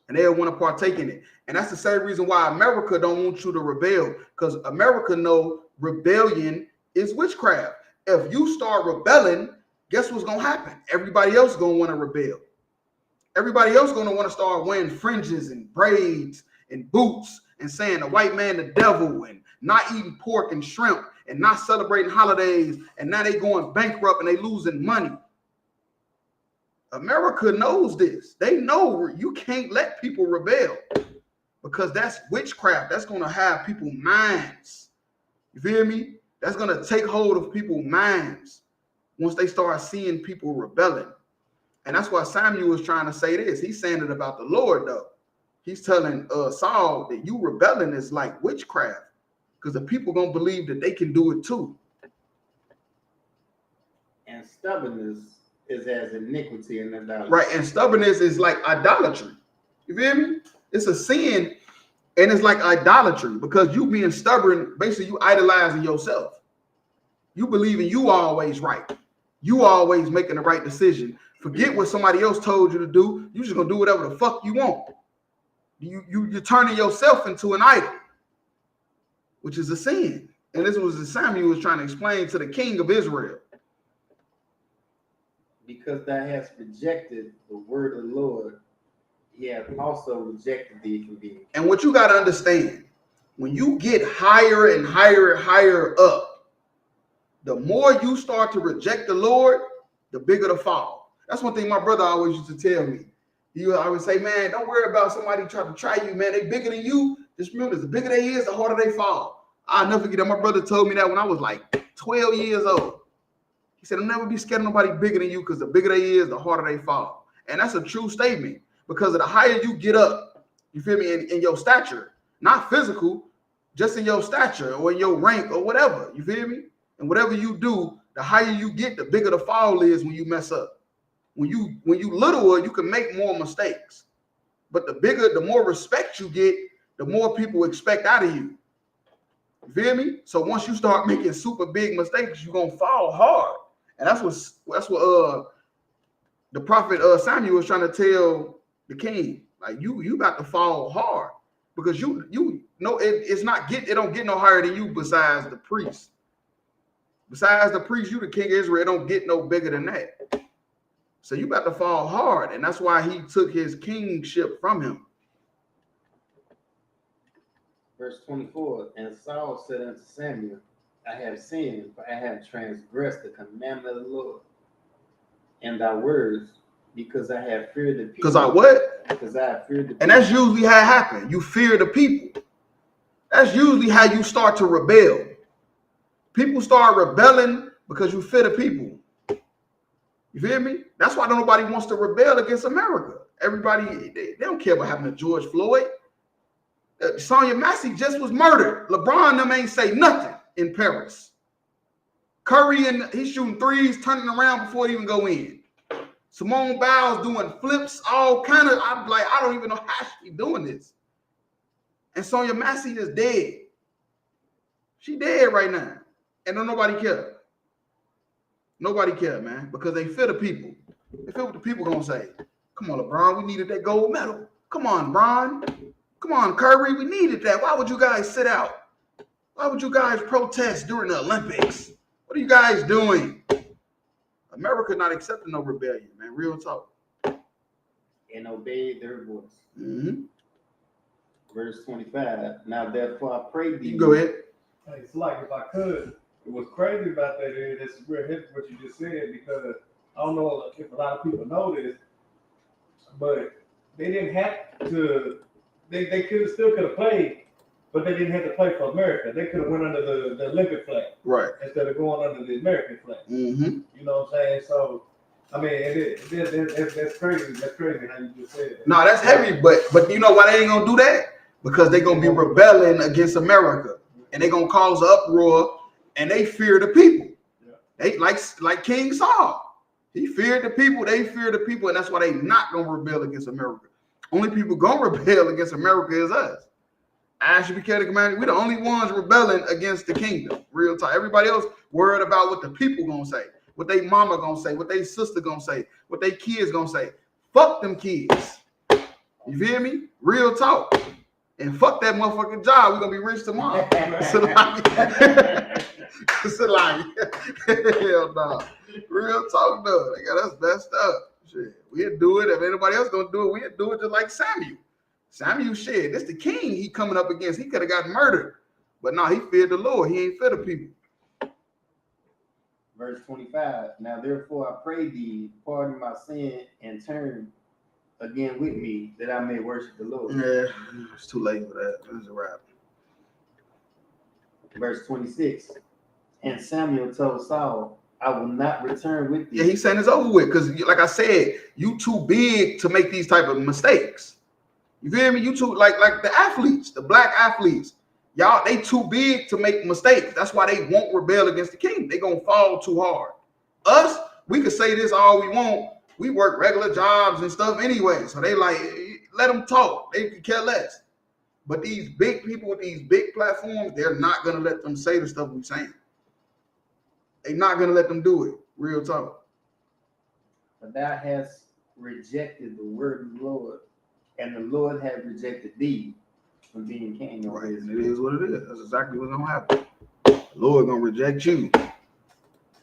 and they'll want to partake in it. And that's the same reason why America don't want you to rebel, because America know rebellion is witchcraft. If you start rebelling, guess what's going to happen? Everybody else is going to want to rebel. Everybody else is going to want to start wearing fringes and braids and boots and saying the white man the devil and not eating pork and shrimp and not celebrating holidays, and now they going bankrupt and they losing money. America knows this. They know you can't let people rebel, because that's witchcraft. That's going to have people's minds. You feel me? That's going to take hold of people's minds once they start seeing people rebelling. And that's why Samuel was trying to say this. He's saying it about the Lord, though. He's telling Saul that you rebelling is like witchcraft, because the people going to believe that they can do it too. And stubbornness is as iniquity and idolatry. Right, and stubbornness is like idolatry. You feel me? It's a sin And it's like idolatry because you being stubborn, basically you idolizing yourself. You believing you always right. You always making the right decision. Forget what somebody else told you to do. You just gonna do whatever the fuck you want. You're turning yourself into an idol, which is a sin. And this was the Samuel was trying to explain to the king of Israel. Because thou hast rejected the word of the Lord, he hath also rejected thee from being king. And what you got to understand, when you get higher and higher and higher up, the more you start to reject the Lord, the bigger the fall. That's one thing my brother always used to tell me. He would always say, man, don't worry about somebody trying to try you, man. They bigger than you. Just remember, the bigger they is, the harder they fall. I'll never forget that. My brother told me that when I was like 12 years old. He said, I'll never be scared of nobody bigger than you because the bigger they is, the harder they fall. And that's a true statement because of the higher you get up, you feel me, in your stature, not physical, just in your stature or in your rank or whatever, you feel me? And whatever you do, the higher you get, the bigger the fall is when you mess up. When you littler, you can make more mistakes. But the bigger, the more respect you get, the more people expect out of you. You feel me? So once you start making super big mistakes, you're gonna fall hard. And that's what the prophet Samuel was trying to tell the king. Like you about to fall hard because you know it don't get no higher than you besides the priest. Besides the priest, you the king of Israel, it don't get no bigger than that. So you about to fall hard, and that's why he took his kingship from him. Verse 24, and Saul said unto Samuel, I have sinned, for I have transgressed the commandment of the Lord and thy words, because I have feared the people. Because I what? Because I have feared the people. And that's usually how it happens. You fear the people. That's usually how you start to rebel. People start rebelling because you fear the people. You feel me? That's why nobody wants to rebel against America. Everybody, they don't care what happened to George Floyd. Sonya Massey just was murdered. LeBron and them ain't say nothing in Paris. Curry, and he's shooting threes, turning around before it even go in. Simone Biles doing flips, all kind of, I'm like, I don't even know how she doing this. And Sonya Massey is dead. She dead right now. And don't nobody care. Nobody care, man, because they fear the people. They fear what the people gonna say. Come on, LeBron, we needed that gold medal. Come on, Bron. Come on, Curry, we needed that. Why would you guys sit out? Why would you guys protest during the Olympics? What are you guys doing? America not accepting no rebellion, man. Real talk. And obeyed their voice. Mm-hmm. Verse 25. Now therefore I pray thee. You go ahead. Hey, it's like if I could. What's crazy about that is that's real heavy what you just said because I don't know if a lot of people know this, but they didn't have to. They could have played, but they didn't have to play for America. They could have went under the Olympic flag, right, instead of going under the American flag. Mm-hmm. You know what I'm saying? So, I mean, that's crazy. That's crazy how you just said it. No, that's heavy, but you know why they ain't gonna do that? Because they gonna be rebelling against America, and they gonna cause an uproar, and they fear the people. Yeah. They like King Saul. He feared the people. They fear the people, and that's why they not gonna rebel against America. Only people gonna rebel against America is us. ISUPK, the commander, we the only ones rebelling against the kingdom. Real talk. Everybody else worried about what the people gonna say, what they mama gonna say, what they sister gonna say, what they kids gonna say. Fuck them kids. You feel me? Real talk. And fuck that motherfucking job. We're gonna be rich tomorrow. Hell no. Real talk though. That's messed up. Shit. We'll do it. If anybody else gonna do it, we'll do it just like Samuel. Samuel, shit, this the king he coming up against. He could have got murdered. But no, he feared the Lord. He ain't fear the people. Verse 25. Now therefore I pray thee, pardon my sin, and turn again with me, that I may worship the Lord. Yeah, it's too late for that. It's a wrap. Verse 26. And Samuel told Saul, I will not return with thee. Yeah, he's saying it's over with because, like I said, you too big to make these type of mistakes. You feel me? You too like the athletes, the black athletes. Y'all, they too big to make mistakes. That's why they won't rebel against the king. They gonna fall too hard. Us, we could say this all we want. We work regular jobs and stuff anyway. So they like, let them talk. They could care less. But these big people with these big platforms, they're not gonna let them say the stuff we're saying. They're not gonna let them do it. Real talk. But thou hast rejected the word of the Lord, and the Lord hath rejected thee from being king over Right, Israel. and it is what it is. That's exactly what's gonna happen. The Lord gonna reject you.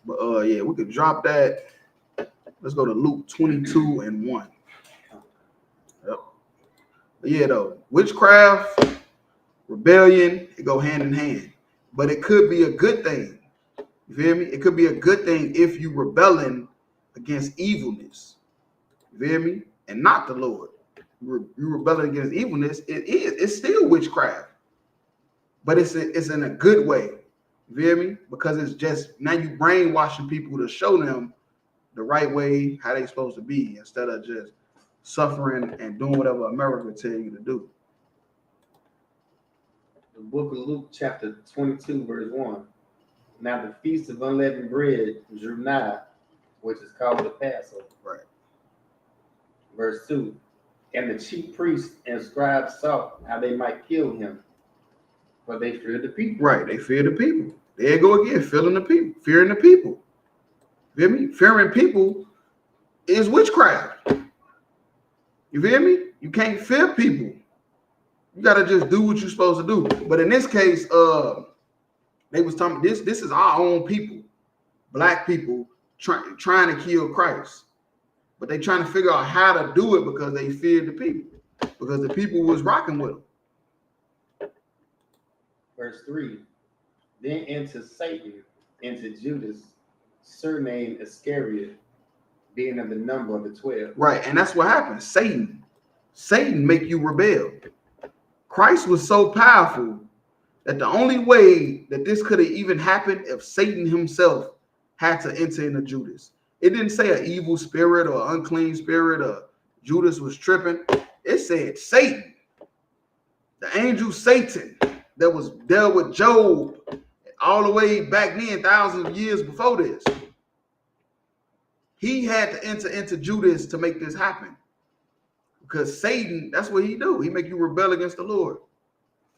But yeah, we could drop that. Let's go to Luke 22:1. Yep. But yeah, though, witchcraft, rebellion, it go hand in hand. But it could be a good thing. You feel me? It could be a good thing if you rebelling against evilness. You feel me? And not the Lord. You rebelling against evilness. It's still witchcraft. But it's in a good way. You feel me? Because it's just now you brainwashing people to show them the right way, how they supposed to be, instead of just suffering and doing whatever America tell you to do. The book of Luke, chapter 22, verse 1. Now the feast of unleavened bread drew nigh, which is called the Passover. Right. Verse 2. And the chief priests and scribes sought how they might kill him, for they feared the people. Right, they fear the people. There you go again, fearing the people. Fearing the people. You feel me? Fearing people is witchcraft. You feel me? You can't fear people. You gotta just do what you're supposed to do. But in this case, they was talking. This is our own people, black people trying to kill Christ, but they trying to figure out how to do it because they feared the people, because the people was rocking with them. Verse 3. Then entered Satan into Judas, surnamed Iscariot, being of the number of the 12. Right, and that's what happened. Satan make you rebel. Christ was so powerful that the only way that this could have even happened if Satan himself had to enter into Judas. It didn't say an evil spirit or unclean spirit or Judas was tripping. It said Satan, the angel Satan that was dealt with Job all the way back then, thousands of years before this. He had to enter into Judas to make this happen. Because Satan, that's what he do. He make you rebel against the Lord.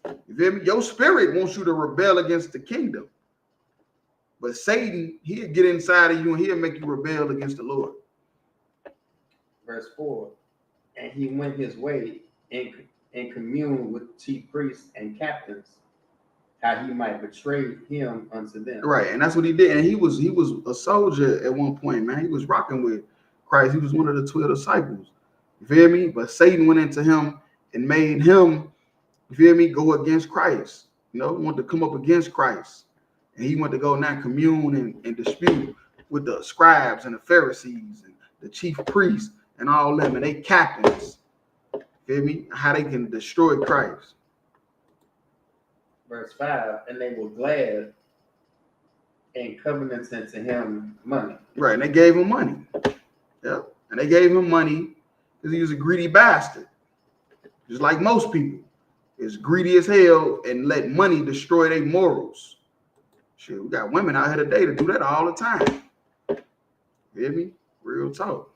You feel me? Your spirit wants you to rebel against the kingdom. But Satan, he'll get inside of you and he'll make you rebel against the Lord. Verse 4. And he went his way and communed with chief priests and captains, how he might betray him unto them. Right, and that's what he did. And he was a soldier at one point, man. He was rocking with Christ. He was one of the 12 disciples. You feel me? But Satan went into him and made him, you feel me, go against Christ. You know, wanted to come up against Christ. And he went to go now commune and dispute with the scribes and the Pharisees and the chief priests and all them. And they captains. Feel me? How they can destroy Christ. Verse 5. And they were glad and covenanted to him money. Right, and they gave him money. Yeah, and they gave him money because he was a greedy bastard. Just like most people. Is greedy as hell and let money destroy their morals. Shit, we got women out here today to do that all the time. Hear me? Real talk.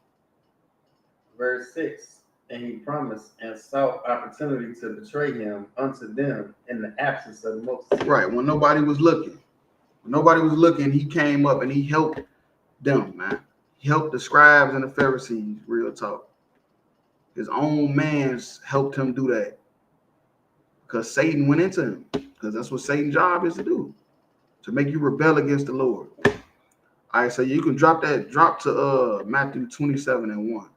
Verse 6. And he promised and sought opportunity to betray him unto them in the absence of the multitude. Right, when nobody was looking. When nobody was looking, he came up and he helped them, man. He helped the scribes and the Pharisees, real talk. His own mans helped him do that. Because Satan went into him. Because that's what Satan's job is to do. To make you rebel against the Lord. All right, so you can drop to Matthew 27:1.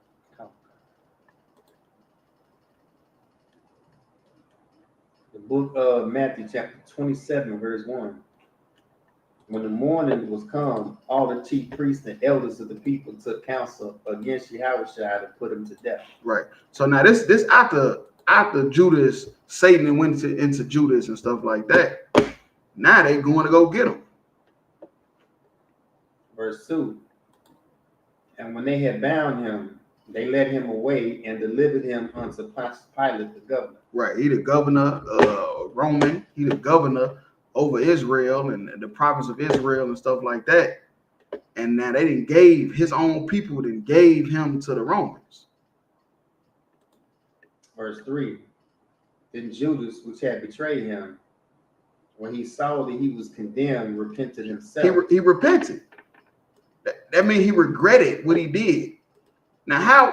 The book of Matthew, chapter 27, verse 1. When the morning was come, all the chief priests and elders of the people took counsel against Yahushua to put him to death. Right. So now this after Judas, Satan went into Judas and stuff like that. Now they going to go get him. Verse 2. And when they had bound him, they led him away and delivered him unto Pilate the governor. Right. He the governor, Roman. He the governor over Israel and the province of Israel and stuff like that. And now they didn't gave his own people, then gave him to the Romans. Verse 3. Then Judas, which had betrayed him, when he saw that he was condemned, repented himself. He repented. That means he regretted what he did. Now,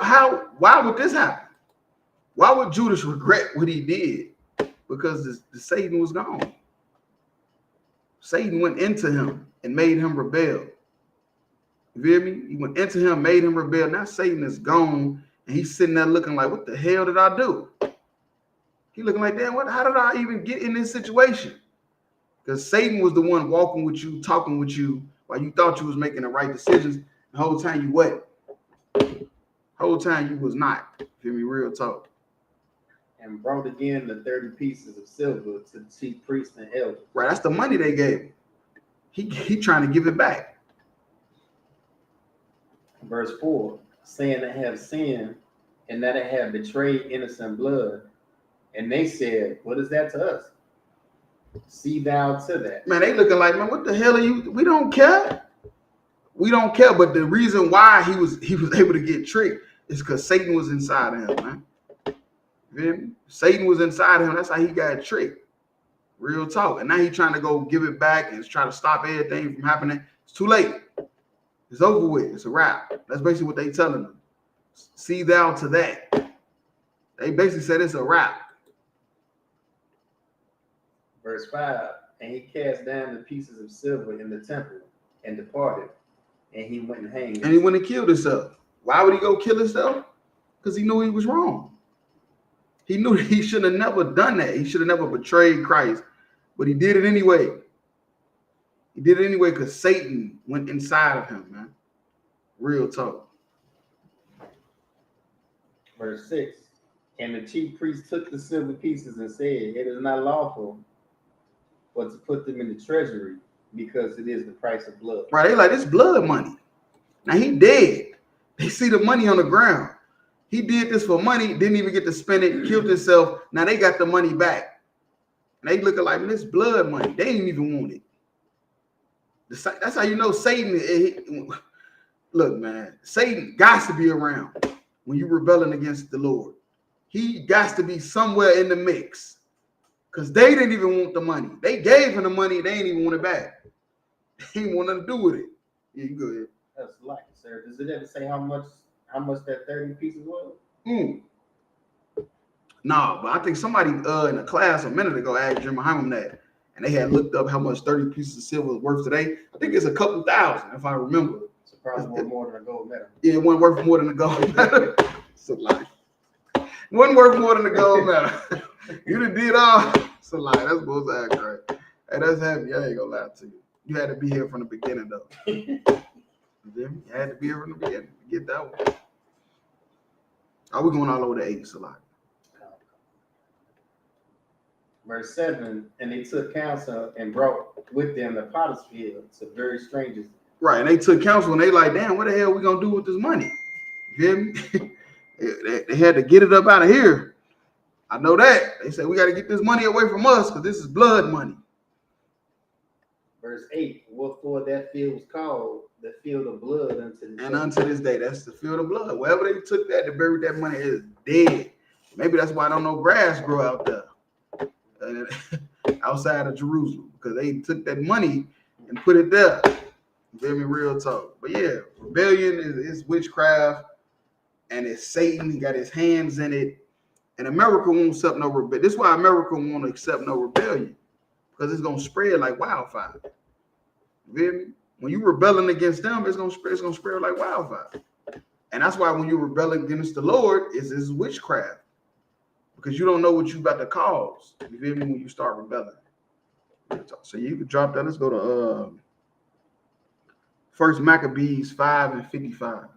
why would this happen? Why would Judas regret what he did? Because the Satan was gone. Satan went into him and made him rebel. You feel me? He went into him, made him rebel. Now Satan is gone, and he's sitting there looking like, what the hell did I do? He looking like, damn, how did I even get in this situation? Because Satan was the one walking with you, talking with you, while you thought you was making the right decisions. The whole time you wasn't. The whole time you was not. You feel me? Real talk. And brought again the 30 pieces of silver to the chief priests and elders. Right, that's the money they gave him. He trying to give it back. Verse 4, saying they have sinned and that they have betrayed innocent blood. And they said, what is that to us? See thou to that. Man, they looking like, man, what the hell are you? We don't care. We don't care. But the reason why he was able to get tricked is because Satan was inside of him, man. You feel me? Satan was inside of him. That's how he got tricked. Real talk. And now he's trying to go give it back and try to stop everything from happening. It's too late. It's over with. It's a wrap. That's basically what they telling them. See thou to that. They basically said it's a wrap. Verse 5, and he cast down the pieces of silver in the temple and departed. And he went and hanged. And he went and killed himself. Why would he go kill himself? Because he knew he was wrong. He knew he should have never done that. He should have never betrayed Christ. But he did it anyway. He did it anyway because Satan went inside of him, man. Real talk. Verse 6, and the chief priest took the silver pieces and said, it is not lawful but to put them in the treasury because it is the price of blood. Right, they like, this blood money. Now he dead. They see the money on the ground. He did this for money, didn't even get to spend it, killed himself. Now they got the money back. And they looking like, man, this blood money. They didn't even want it. That's how you know Satan. Look, man, Satan got to be around when you're rebelling against the Lord. He got to be somewhere in the mix. Because they didn't even want the money. They gave him the money. They ain't even want it back. They didn't want nothing to do with it. Yeah, you go ahead. That's like it, sir. Does it ever say how much that 30 pieces was? No, but I think somebody in a class a minute ago asked Jim Muhammad that, and they had looked up how much 30 pieces of silver is worth today. I think it's a couple thousand, if I remember. It's probably worth more than a gold medal. Yeah, it wasn't worth more than a gold medal. It's a lie. It wasn't worth more than a gold medal. You done did all. It's a lie. That's bullseye, right? Hey, that's heavy. I ain't gonna lie to you. You had to be here from the beginning, though. You had to be here from the beginning to get that one. Are we going all over the 8? It's a lot. Verse 7, and they took counsel and brought with them the potter's field to very strangers. Right, and they took counsel and they like, damn, what the hell we gonna do with this money? You feel me? they had to get it up out of here. I know that. They said we got to get this money away from us because this is blood money. Verse 8, wherefore that field was called the field of blood unto this day. That's the field of blood. Wherever they took that to bury that money is dead. Maybe that's why I don't know grass grow out there. Outside of Jerusalem, because they took that money and put it there. You feel me? Real talk. But yeah, rebellion is witchcraft, and it's Satan. He got his hands in it. And America won't accept no rebellion. This is why America won't accept no rebellion, because it's gonna spread like wildfire. You feel me? When you rebelling against them, it's gonna spread like wildfire. And that's why when you rebelling against the Lord, it's witchcraft. Because you don't know what you about to cause. You feel me? When you start rebelling. So you can drop that. Let's go to First Maccabees 5:55.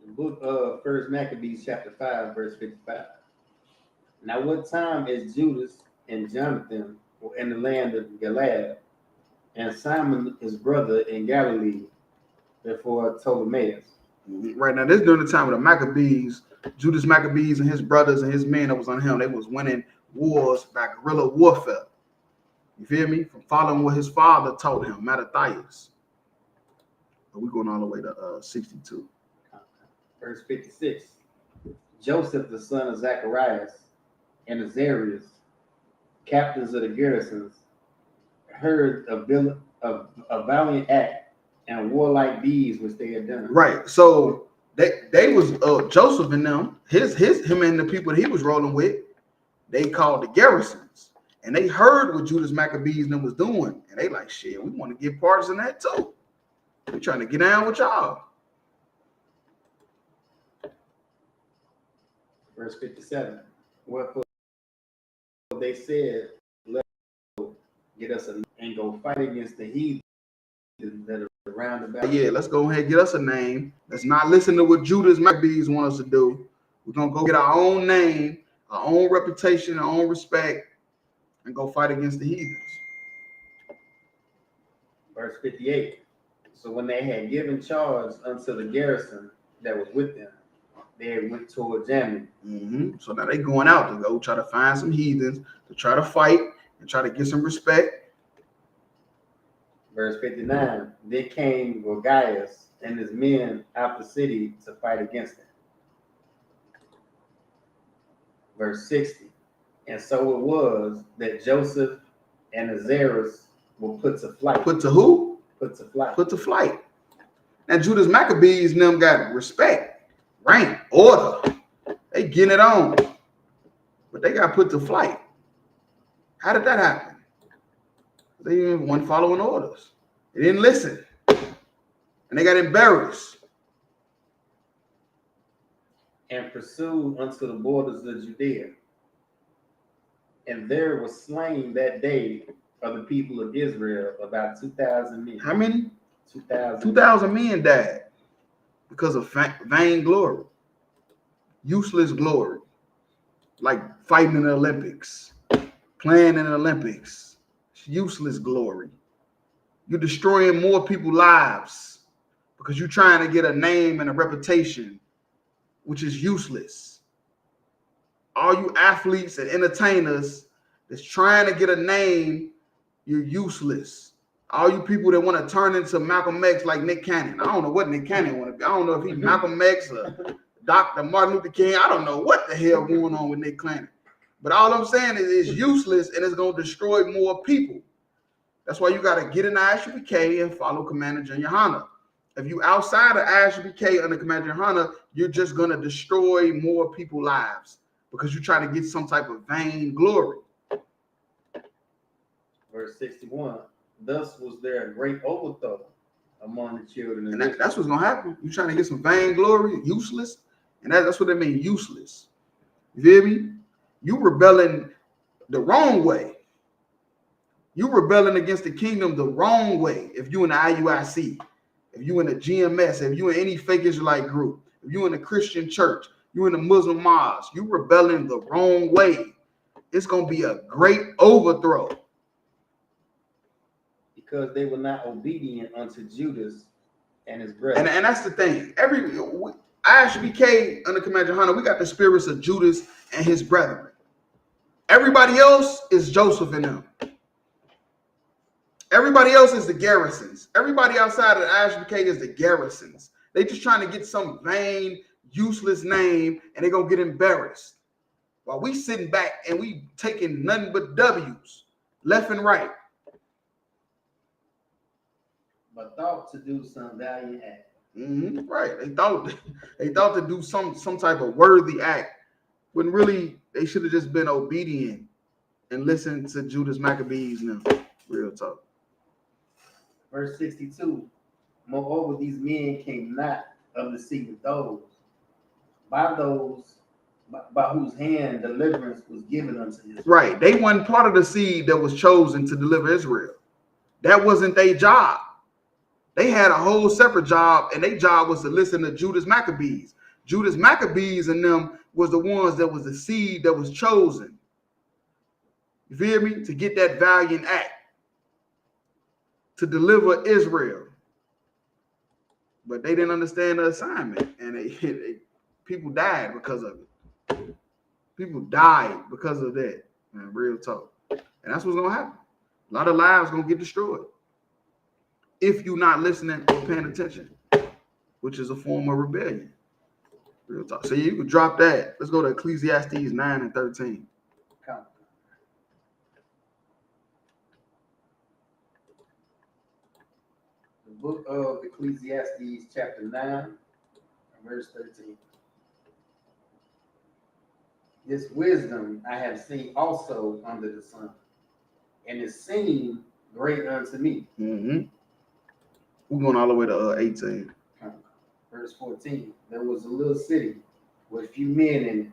The book of First Maccabees chapter 5, verse 55. Now what time is Judas and Jonathan were in the land of Gilead, and Simon his brother in Galilee before Ptolemais. Right now, this is during the time of the Maccabees, Judas Maccabees and his brothers and his men that was on him. They was winning wars by guerrilla warfare. You feel me? From following what his father taught him, Mattathias. We're going all the way to 62. Verse 56. Joseph, the son of Zacharias, and Azarias, captains of the garrisons, heard of a valiant act and warlike deeds which they had done. Right. So they was Joseph and them, him and the people that he was rolling with, they called the garrisons. And they heard what Judas Maccabees and them was doing. And they like, shit, we want to get parts in that too. We trying to get down with y'all. Verse 57. Wherefore they said, let us get us and go fight against the heathen that are around about. Yeah, let's go ahead and get us a name. Let's not listen to what Judas Maccabees want us to do. We're going to go get our own name, our own reputation, our own respect, and go fight against the heathens. Verse 58. So when they had given charge unto the garrison that was with them, they went toward Germany. So now they going out to go try to find some heathens to try to fight and try to get some respect. Verse 59. Then came Gorgias and his men out the city to fight against them. Verse 60. And so it was that Joseph and Azarias were put to flight. Put to who? Put to flight. Put to flight. Now Judas Maccabees and them got respect, rank, order. They getting it on. But they got put to flight. How did that happen? They weren't following orders. They didn't listen. And they got embarrassed. And pursued unto the borders of Judea. And there was slain that day of the people of Israel about 2,000 men. How many? 2,000. 2,000 men died because of vain glory. Useless glory. Like fighting in the Olympics. Playing in the Olympics. Useless glory. You're destroying more people's lives because you're trying to get a name and a reputation, which is useless. All you athletes and entertainers that's trying to get a name, you're useless. All you people that want to turn into Malcolm X like Nick Cannon. I don't know what Nick Cannon want to be. I don't know if he's Malcolm X or Dr. Martin Luther King. I don't know what the hell going on with Nick Cannon. But all I'm saying is it's useless and it's going to destroy more people. That's why you got to get in the ISUPK and follow Commander Junior Hunter. If you outside of ISUPK under Commander Hunter, you're just going to destroy more people's lives because you're trying to get some type of vain glory. Verse 61. Thus was there a great overthrow among the children. And that's what's going to happen. You're trying to get some vain glory, useless. And that's what they mean, useless. You feel me? You rebelling the wrong way. You rebelling against the kingdom the wrong way. If you in the IUIC, if you in the GMS, if you in any fake Israelite group, if you in the Christian church, you in the Muslim mosque, you rebelling the wrong way. It's going to be a great overthrow. Because they were not obedient unto Judas and his brethren. And that's the thing. ISUPK under Commander Hunter, we got the spirits of Judas and his brethren. Everybody else is Joseph and them. Everybody else is the garrisons. Everybody outside of the ISUPK is the garrisons. They just trying to get some vain, useless name, and they're going to get embarrassed. While we sitting back and we taking nothing but W's, left and right. But thought to do some valiant act. Right. They thought to do some type of worthy act, when really they should have just been obedient and listened to Judas Maccabees and them. Real talk. Verse 62. Moreover, these men came not of the seed of those by whose hand deliverance was given unto Israel. Right. They weren't part of the seed that was chosen to deliver Israel. That wasn't their job. They had a whole separate job, and their job was to listen to Judas Maccabees. Judas Maccabees and them was the ones that was the seed that was chosen. You feel me? To get that valiant act. To deliver Israel. But they didn't understand the assignment, and people died because of it. People died because of that. Man, real talk. And that's what's going to happen. A lot of lives going to get destroyed. if you're not listening or paying attention, which is a form of rebellion. Real talk. So you could drop that. Let's go to Ecclesiastes 9 and 13. Come. The book of Ecclesiastes, chapter 9, verse 13. This wisdom I have seen also under the sun, and it seemed great unto me. Mm-hmm. We're going all the way to 18. Verse 14. There was a little city with few men in it,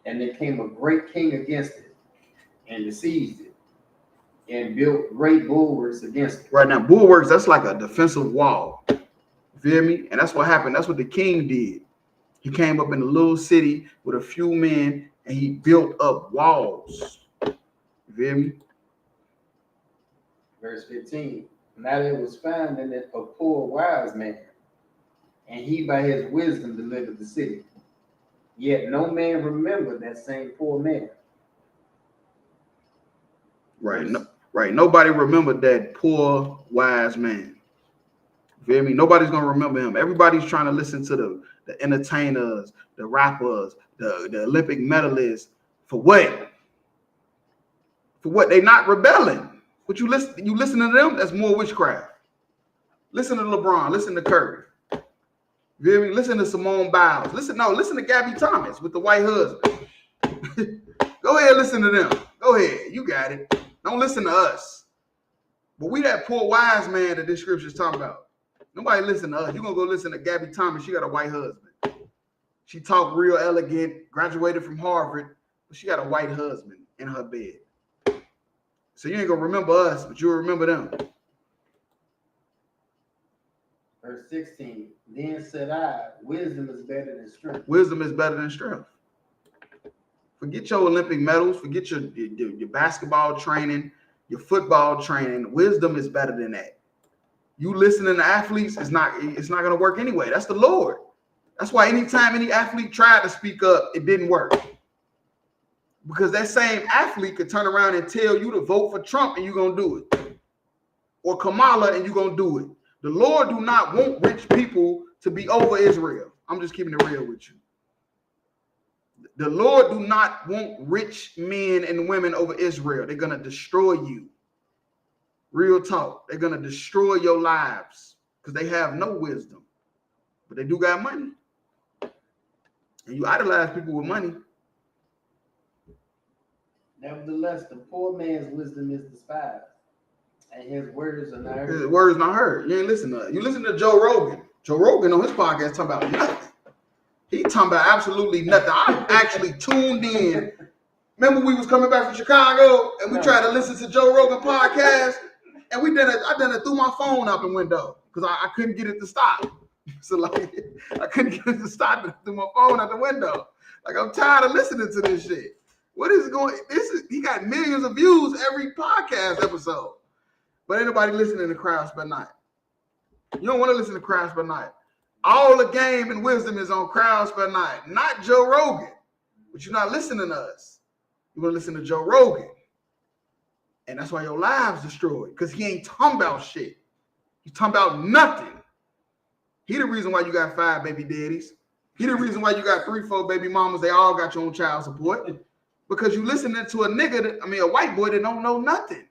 and there came a great king against it, and besieged it, and built great bulwarks against it. Right now, bulwarks, that's like a defensive wall. You feel me? And that's what happened. That's what the king did. He came up in a little city with a few men, and he built up walls. You feel me? Verse 15. Now there was found in it a poor wise man, and he by his wisdom delivered the city. Yet no man remembered that same poor man. Right. No, right. Nobody remembered that poor wise man. You feel me? Nobody's gonna remember him. Everybody's trying to listen to the entertainers, the rappers, the Olympic medalists. For what? For what? They not rebelling. But you listen to them, that's more witchcraft. Listen to LeBron, listen to Curry. You feel me? Listen to Simone Biles. Listen to Gabby Thomas with the white husband. Go ahead, listen to them. Go ahead, you got it. Don't listen to us. But we that poor wise man that this scripture is talking about. Nobody listen to us. You're gonna go listen to Gabby Thomas. She got a white husband. She talk real elegant, graduated from Harvard, but she got a white husband in her bed. So you ain't gonna remember us, but you'll remember them. Verse 16. Then said I, wisdom is better than strength. Wisdom is better than strength. Forget your Olympic medals, forget your basketball training, your football training. Wisdom is better than that. You listening to athletes, it's not gonna work anyway. That's the Lord. That's why anytime any athlete tried to speak up, it didn't work. Because that same athlete could turn around and tell you to vote for Trump and you're going to do it. Or Kamala and you're going to do it. The Lord do not want rich people to be over Israel. I'm just keeping it real with you. The Lord do not want rich men and women over Israel. They're going to destroy you. Real talk. They're going to destroy your lives because they have no wisdom. But they do got money. And you idolize people with money. Nevertheless, the poor man's wisdom is despised, and his words are not heard. His words not heard. You ain't listen to it. You listen to Joe Rogan. Joe Rogan on his podcast talking about nothing. He talking about absolutely nothing. I actually tuned in. Remember we was coming back from Chicago and we tried to listen to Joe Rogan podcast, and I done it through my phone out the window because I couldn't get it to stop. So like I couldn't get it to stop through my phone out the window. Like I'm tired of listening to this shit. What is going? He got millions of views every podcast episode, but ain't nobody listening to Crowds by Night. You don't want to listen to Crowds by Night. All the game and wisdom is on Crowds by Night, not Joe Rogan. But you're not listening to us. You want to listen to Joe Rogan, and that's why your lives destroyed because he ain't talking about shit. He's talking about nothing. He the reason why you got 5 baby daddies. He the reason why you got 3, 4 baby mamas. They all got your own child support. Because you listening to a nigga, a white boy that don't know nothing.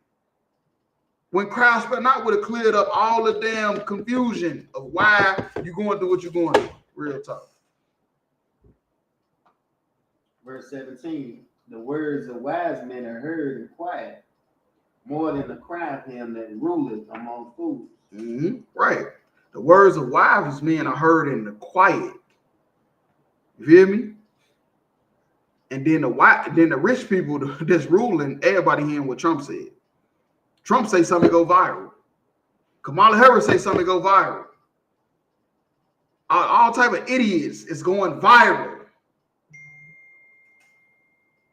When Crowds But Not would have cleared up all the damn confusion of why you going through what you're going through. Real talk. Verse 17. The words of wise men are heard in quiet, more than the cry of him that ruleth among fools. Mm-hmm. Right. The words of wise men are heard in the quiet. You feel me? And then the rich people that's ruling, everybody hearing what Trump said. Trump say something go viral. Kamala Harris say something go viral. All type of idiots is going viral.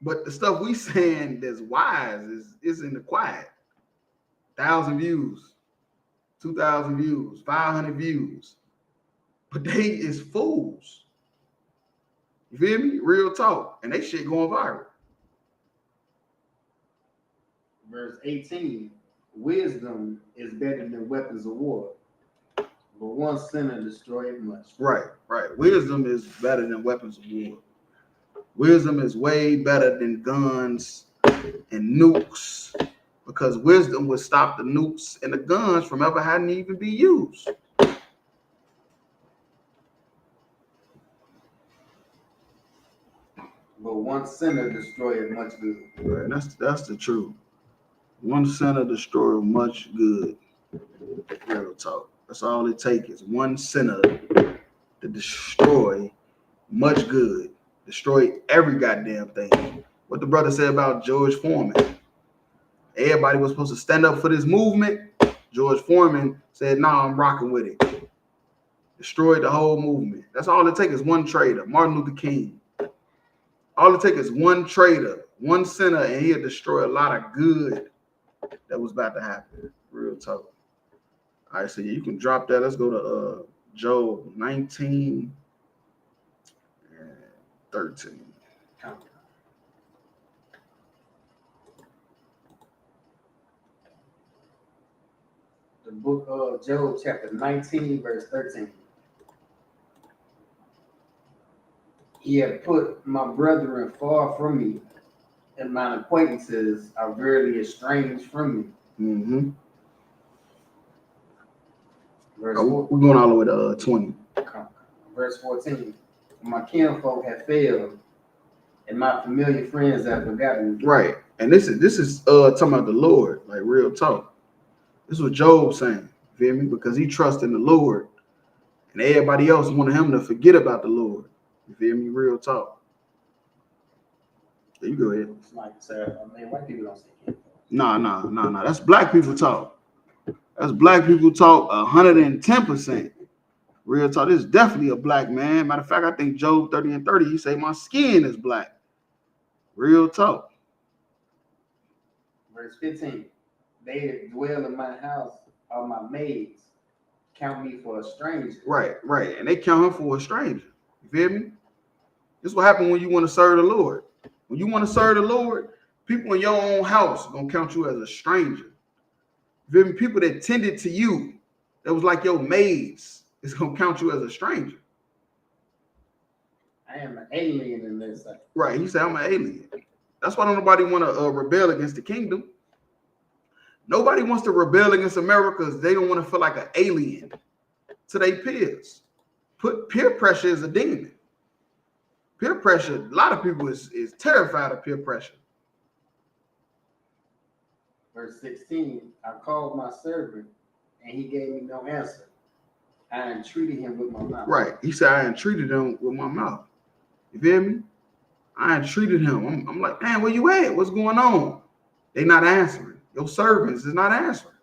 But the stuff we saying that's wise is in the quiet. 1,000 views, 2,000 views, 500 views. But they is fools. You feel me? Real talk. And they shit going viral. Verse 18. wisdom is better than weapons of war, but one sinner destroyed much. Right. Wisdom is better than weapons of war. Wisdom is way better than guns and nukes, because wisdom would stop the nukes and the guns from ever having to even be used. But one sinner destroyed much good. Right, that's the truth. One sinner destroyed much good. Real talk. That's all it takes is one sinner to destroy much good. Destroy every goddamn thing. What the brother said about George Foreman. Everybody was supposed to stand up for this movement. George Foreman said, "Nah, I'm rocking with it." Destroyed the whole movement. That's all it takes is one traitor. Martin Luther King. All it takes is one traitor, one sinner, and he'll destroy a lot of good that was about to happen. Real talk. All right, so you can drop that. Let's go to Job 19 and 13. The book of Job, chapter 19, verse 13. He had put my brethren far from me, and my acquaintances are verily estranged from me. Mm-hmm. Verse We're going all the way to 20. Verse 14. My kinfolk have failed, and my familiar friends have forgotten me. Right. And this is talking about the Lord, like real talk. This is what Job saying, you feel me? Because he trusts in the Lord, and everybody else wanted him to forget about the Lord. You feel me? Real talk. There you go ahead. Like I said, white people don't say kinfolk. No. That's black people talk. That's black people talk 110%. Real talk. This is definitely a black man. Matter of fact, I think Job 30 and 30, he say my skin is black. Real talk. Verse 15. They that dwell in my house are my maids. Count me for a stranger. Right. And they count him for a stranger. You feel me? This is what happens when you want to serve the Lord. When you want to serve the Lord, people in your own house are going to count you as a stranger. You feel me? People that tended to you, that was like your maids, is going to count you as a stranger. I am an alien in this. Right. He said, I'm an alien. That's why nobody want to rebel against the kingdom. Nobody wants to rebel against America because they don't want to feel like an alien to their peers. Peer pressure is a demon. Peer pressure, a lot of people is terrified of peer pressure. Verse 16, I called my servant, and he gave me no answer. I entreated him with my mouth. Right. He said, I entreated him with my mouth. You feel me? I entreated him. I'm like, man, where you at? What's going on? They not answering. Your servants is not answering.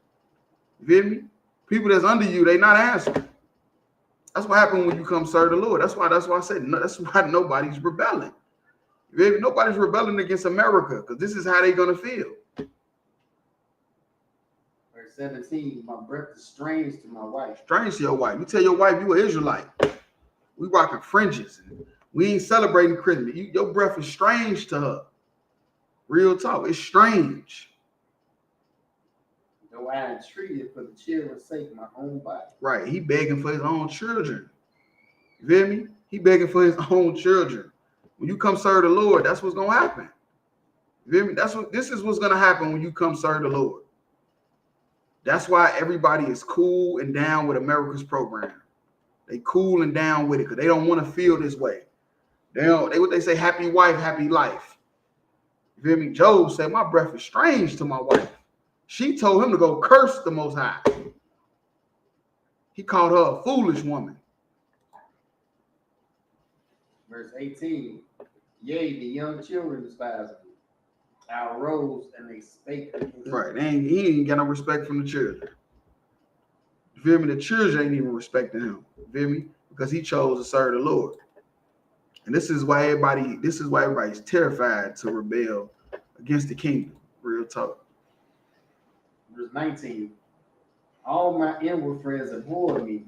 You feel me? People that's under you, they not answering. That's what happened when you come serve the Lord. That's why I said no, that's why nobody's rebelling. You feel me? Nobody's rebelling against America because this is how they're gonna feel. Verse 17, my breath is strange to my wife. Strange to your wife. You tell your wife you an Israelite. We rocking fringes. We ain't celebrating Christmas. Your breath is strange to her. Real talk. It's strange. Though I entreated for the children's sake my own body. Right. He begging for his own children. You feel me? He begging for his own children. When you come serve the Lord, that's what's gonna happen. You feel me? This is what's gonna happen when you come serve the Lord. That's why everybody is cool and down with America's program. They cool and down with it because they don't want to feel this way. What they say, happy wife, happy life. You feel me? Job said, my breath is strange to my wife. She told him to go curse the Most High. He called her a foolish woman. Verse 18, yea, the young children despise me. I arose and they spake. Right. He ain't got no respect from the children. You feel me? The children ain't even respecting him. You feel me? Because he chose to serve the Lord. And this is why everybody's terrified to rebel against the kingdom. Real talk. Verse 19, all my inward friends abhor me,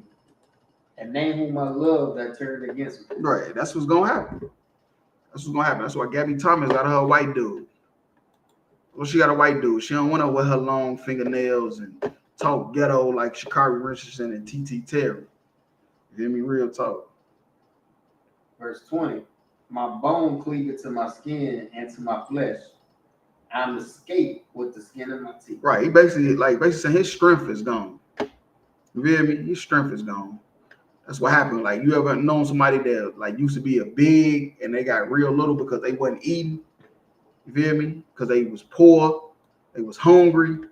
and they whom I love that turned against me. Right. That's what's gonna happen. That's what's gonna happen. That's why Gabby Thomas got her white dude. Well, she got a white dude. She don't want to wear her long fingernails and talk ghetto like Sha'Carri Richardson and T.T. Terry. You hear me? Real talk. Verse 20. My bone cleaved to my skin and to my flesh. I'm escaped with the skin of my teeth. Right. He basically saying his strength is gone. You feel me? His strength is gone. That's what happened. Like, you ever known somebody that like used to be a big and they got real little because they wasn't eating? You feel me? Because they was poor, they was hungry. You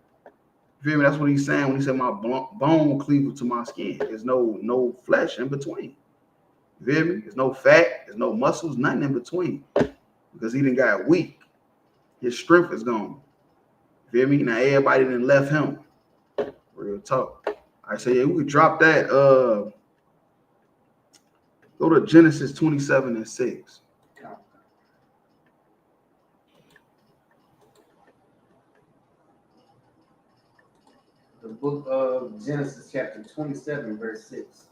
feel me? That's what he's saying when he said my bone cleaved to my skin. There's no flesh in between. You feel me? There's no fat, there's no muscles, nothing in between. Because he done got weak. His strength is gone. You feel me? Now everybody done left him. Real talk. I say, yeah, we could drop that. Go to Genesis 27:6. The book of Genesis, chapter 27, verse 6.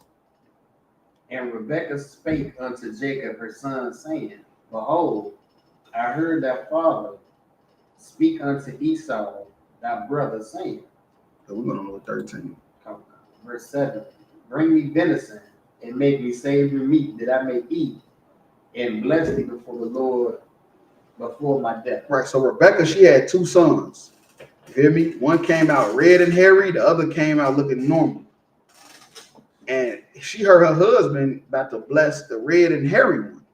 And Rebekah spake unto Jacob her son, saying, Behold, I heard thy father speak unto Esau, thy brother, saying. So we're going to go to 13. Verse 7. Bring me venison, and make me savory meat that I may eat, and bless thee before the Lord before my death. Right, so Rebekah, she had two sons. You hear me? One came out red and hairy, the other came out looking normal. And she heard her husband about to bless the red and hairy one.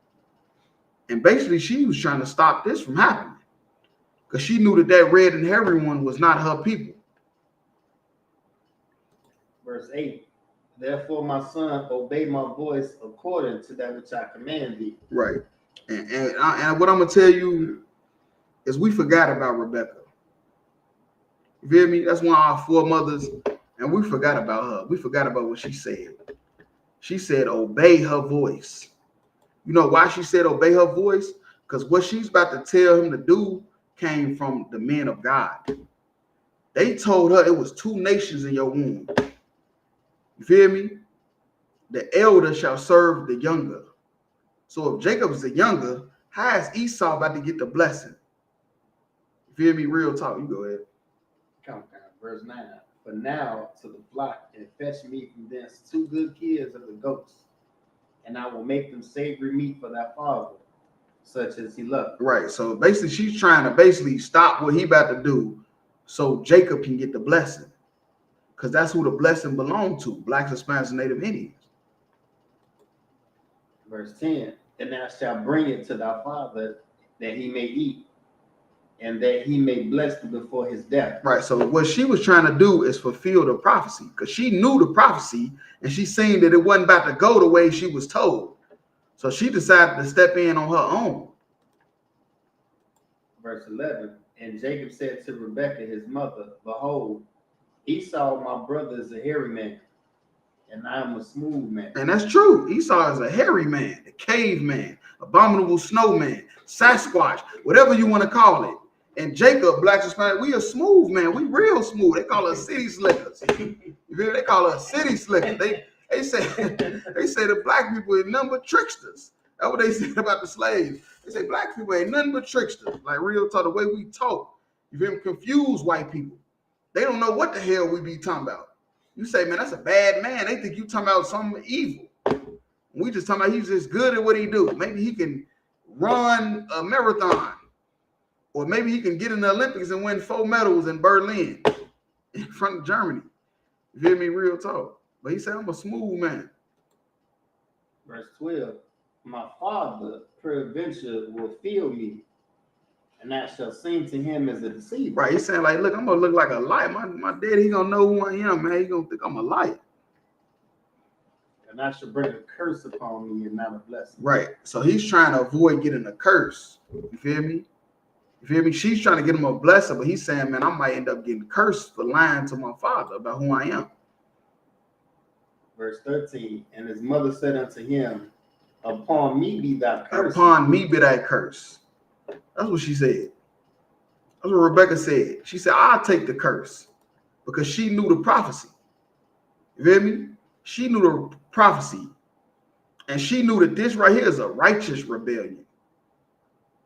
And basically, she was trying to stop this from happening. Because she knew that red and hairy one was not her people. Verse 8. Therefore, my son, obey my voice according to that which I command thee. Right. And what I'm going to tell you is we forgot about Rebekah. You feel me? That's one of our foremothers, and we forgot about her. We forgot about what she said. She said, obey her voice. You know why she said obey her voice? Because what she's about to tell him to do came from the men of God. They told her it was two nations in your womb. You feel me? The elder shall serve the younger. So if Jacob is the younger, how is Esau about to get the blessing? You feel me? Real talk. You go ahead. Come down. Verse 9. But now to the flock and fetch me from thence 2 good kids of the goats, and I will make them savory meat for thy father, such as he loved. Right. So basically, she's trying to stop what he about to do so Jacob can get the blessing. Because that's who the blessing belonged to, Blacks, Hispanics, and Native Indians. Verse 10. And thou shalt bring it to thy father that he may eat, and that he may bless thee before his death. Right. So what she was trying to do is fulfill the prophecy, because she knew the prophecy and she seen that it wasn't about to go the way she was told. So she decided to step in on her own. Verse 11. And Jacob said to Rebekah his mother, Behold, Esau my brother is a hairy man, and I am a smooth man. And that's true. Esau is a hairy man, a caveman, abominable snowman, Sasquatch, whatever you want to call it. And Jacob, Blacks, Hispanics, we a smooth man. We real smooth. They call us city slickers. You feel? They call us city slickers. They say the black people are nothing but tricksters. That's what they said about the slaves. They say black people ain't nothing but tricksters. Like real talk, the way we talk, you feel me? Confuse white people. They don't know what the hell we be talking about. You say, man, that's a bad man. They think you talking about something evil. We just talking about he's just good at what he do. Maybe he can run a marathon. Or maybe he can get in the Olympics and win 4 medals in Berlin in front of Germany. You feel me? Real talk. But he said, I'm a smooth man. Verse 12. My father, peradventure, will feel me, and I shall seem to him as a deceiver. Right. He's saying, like, look, I'm going to look like a liar. My daddy, he going to know who I am, man. He going to think I'm a liar. And I shall bring a curse upon me and not a blessing. Right. So he's trying to avoid getting a curse. You feel me? You feel me? She's trying to get him a blessing, but he's saying, man, I might end up getting cursed for lying to my father about who I am. Verse 13. And his mother said unto him, upon me be thy curse. Upon me be thy curse. That's what she said. That's what Rebekah said. She said, I'll take the curse, because she knew the prophecy. You feel me? She knew the prophecy. And she knew that this right here is a righteous rebellion.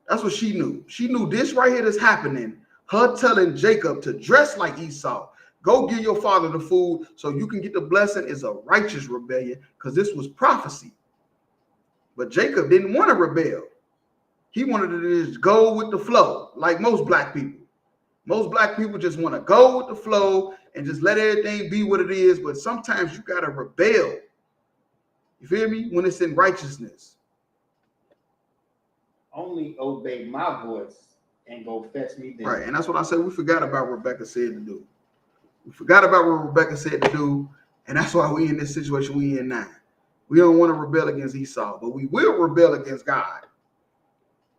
That's what she knew. She knew this right here that's happening. Her telling Jacob to dress like Esau. Go give your father the food so you can get the blessing is a righteous rebellion because this was prophecy. But Jacob didn't want to rebel. He wanted to just go with the flow, like most black people. Most black people just want to go with the flow and just let everything be what it is. But sometimes you got to rebel. You feel me? When it's in righteousness. Only obey my voice and go fetch me there. Right, and that's what I said. We forgot about what Rebecca said to do. We forgot about what Rebecca said to do, and that's why we in this situation we in now. We don't want to rebel against Esau, but we will rebel against God.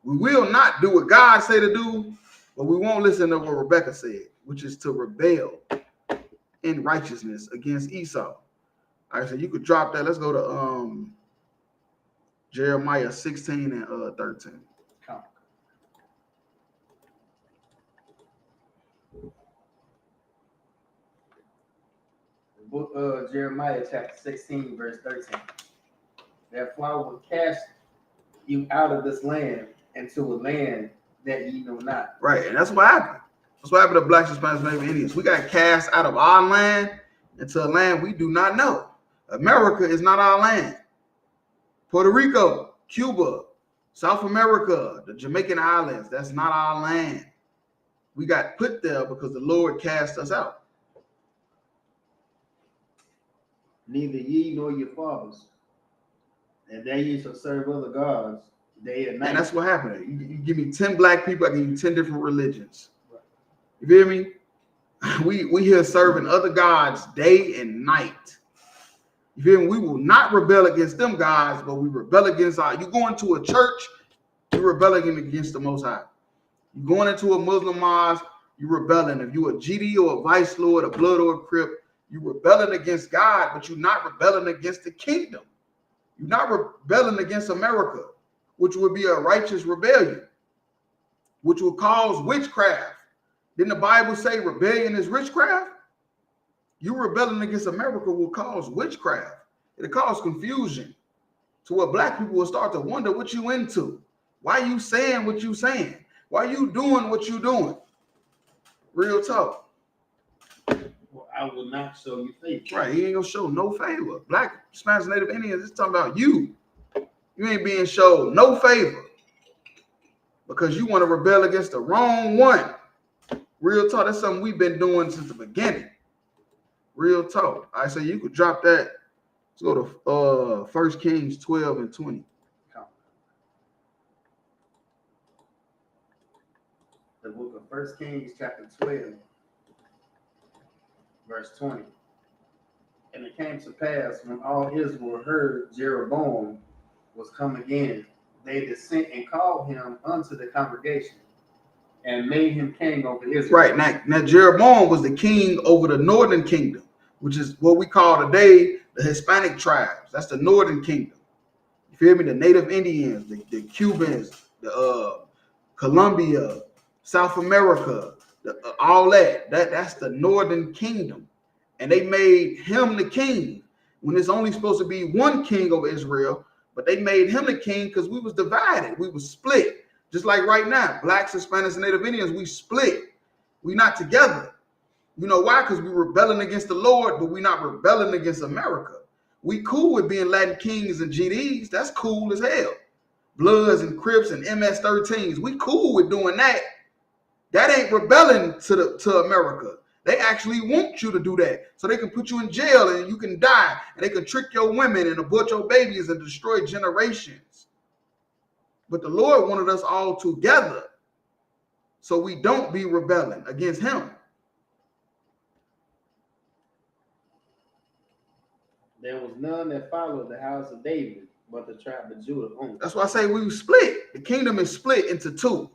We will not do what God said to do, but we won't listen to what Rebecca said, which is to rebel in righteousness against Esau. All right, so you could drop that. Let's go to Jeremiah 16 and 13. Book of Jeremiah chapter 16 verse 13. Therefore I will cast you out of this land into a land that ye know not. Right, and that's what happened. That's what happened to blacks, Hispanics, and Indians. We got cast out of our land into a land we do not know. America is not our land. Puerto Rico, Cuba, South America, the Jamaican Islands, that's not our land. We got put there because the Lord cast us out. Neither ye nor your fathers, and they ye shall serve other gods day and night. And that's what happened. You give me 10 black people, I give you 10 different religions. You feel me? We here serving other gods day and night. You feel me? We will not rebel against them gods, but we rebel against our. You go into a church, you're rebelling against the Most High. You going into a Muslim mosque, you're rebelling. If you a GD or a Vice Lord, a Blood or a Crip, you're rebelling against God, but you're not rebelling against the kingdom. You're not rebelling against America, which would be a righteous rebellion, which will cause witchcraft. Didn't the Bible say rebellion is witchcraft? You rebelling against America will cause witchcraft. It'll cause confusion to where black people will start to wonder what you into. Why you saying what you saying? Why you doing what you doing? Real talk. Well, I will not show you favor. Right, he ain't gonna show no favor. Black, Spanish, Native Indians, it's talking about you. You ain't being showed no favor because you want to rebel against the wrong one. Real talk, that's something we've been doing since the beginning. Real talk. I say you could drop that. Let's go to 1 Kings 12 and 20. The book of 1 Kings chapter 12, verse 20. And it came to pass when all Israel heard Jeroboam was come again, they descent and called him unto the congregation and made him king over Israel. Right, now Jeroboam was the king over the northern kingdom, which is what we call today the Hispanic tribes. That's the northern kingdom. You feel me? The Native Indians, the Cubans, the Colombia, South America, all that's the northern kingdom. And they made him the king when it's only supposed to be one king over Israel, but they made him the king because we was divided. We was split. Just like right now, blacks, Hispanics, and Native Indians, we split. We not together. You know why? Because we rebelling against the Lord, but we not rebelling against America. We cool with being Latin Kings and GDs. That's cool as hell. Bloods and Crips and MS-13s. We cool with doing that. That ain't rebelling to America. They actually want you to do that so they can put you in jail and you can die and they can trick your women and abort your babies and destroy generations. But the Lord wanted us all together so we don't be rebelling against him. There was none that followed the house of David, but the tribe of Judah only. That's why I say we split. The kingdom is split into two.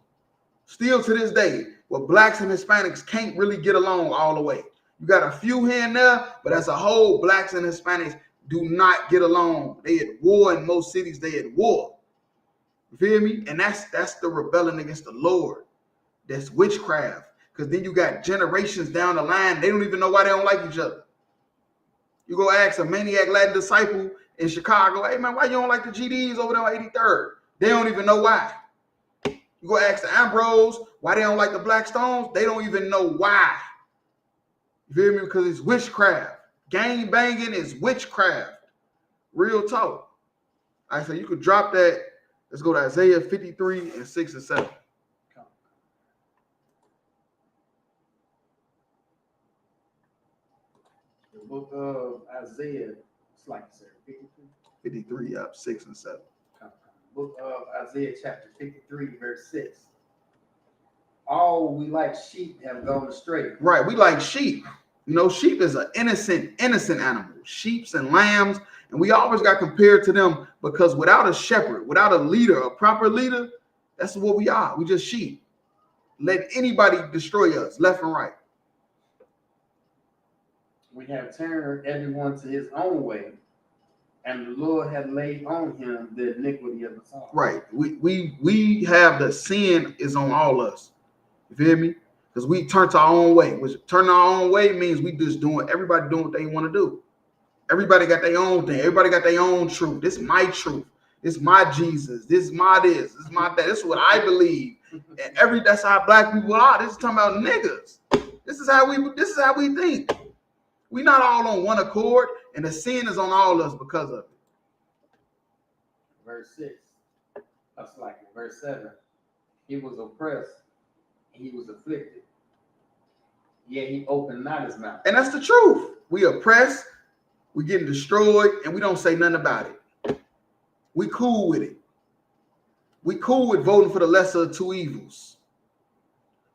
Still to this day, where blacks and Hispanics can't really get along all the way. You got a few here and there, but as a whole, blacks and Hispanics do not get along. They at war in most cities. They at war. You feel me? And that's the rebelling against the Lord. That's witchcraft. Because then you got generations down the line. They don't even know why they don't like each other. You go ask a maniac Latin disciple in Chicago, hey man, why you don't like the GDs over there on 83rd? They don't even know why. You go ask the Ambrose why they don't like the Black Stones. They don't even know why. You feel me? Because it's witchcraft. Gang banging is witchcraft. Real talk. I say you could drop that. Let's go to Isaiah 53 and 6 and 7. The book of Isaiah, it's like you said, 53. 53, up 6 and 7. Book of Isaiah chapter 53, verse 6. All we like sheep have gone astray. Right, we like sheep. You know, sheep is an innocent animal. Sheeps and lambs, and we always got compared to them because without a shepherd, without a leader, a proper leader, that's what we are. We just sheep. Let anybody destroy us, left and right. We have turned everyone to his own way, and the Lord had laid on him the iniquity of us all. Right. We have the sin is on all us. You feel me? Because we turned to our own way. Which turning our own way means we just doing everybody doing what they want to do. Everybody got their own thing. Everybody got their own truth. This is my truth. This is my Jesus. This is my this. This is my that. This is what I believe. And that's how black people are. This is talking about niggas. This is how we think. We not all on one accord, and the sin is on all of us because of it. Verse 6. That's like in verse 7. He was oppressed, he was afflicted, yet he opened not his mouth. And that's the truth. We oppressed, we getting destroyed, and we don't say nothing about it. We cool with it. We cool with voting for the lesser of two evils.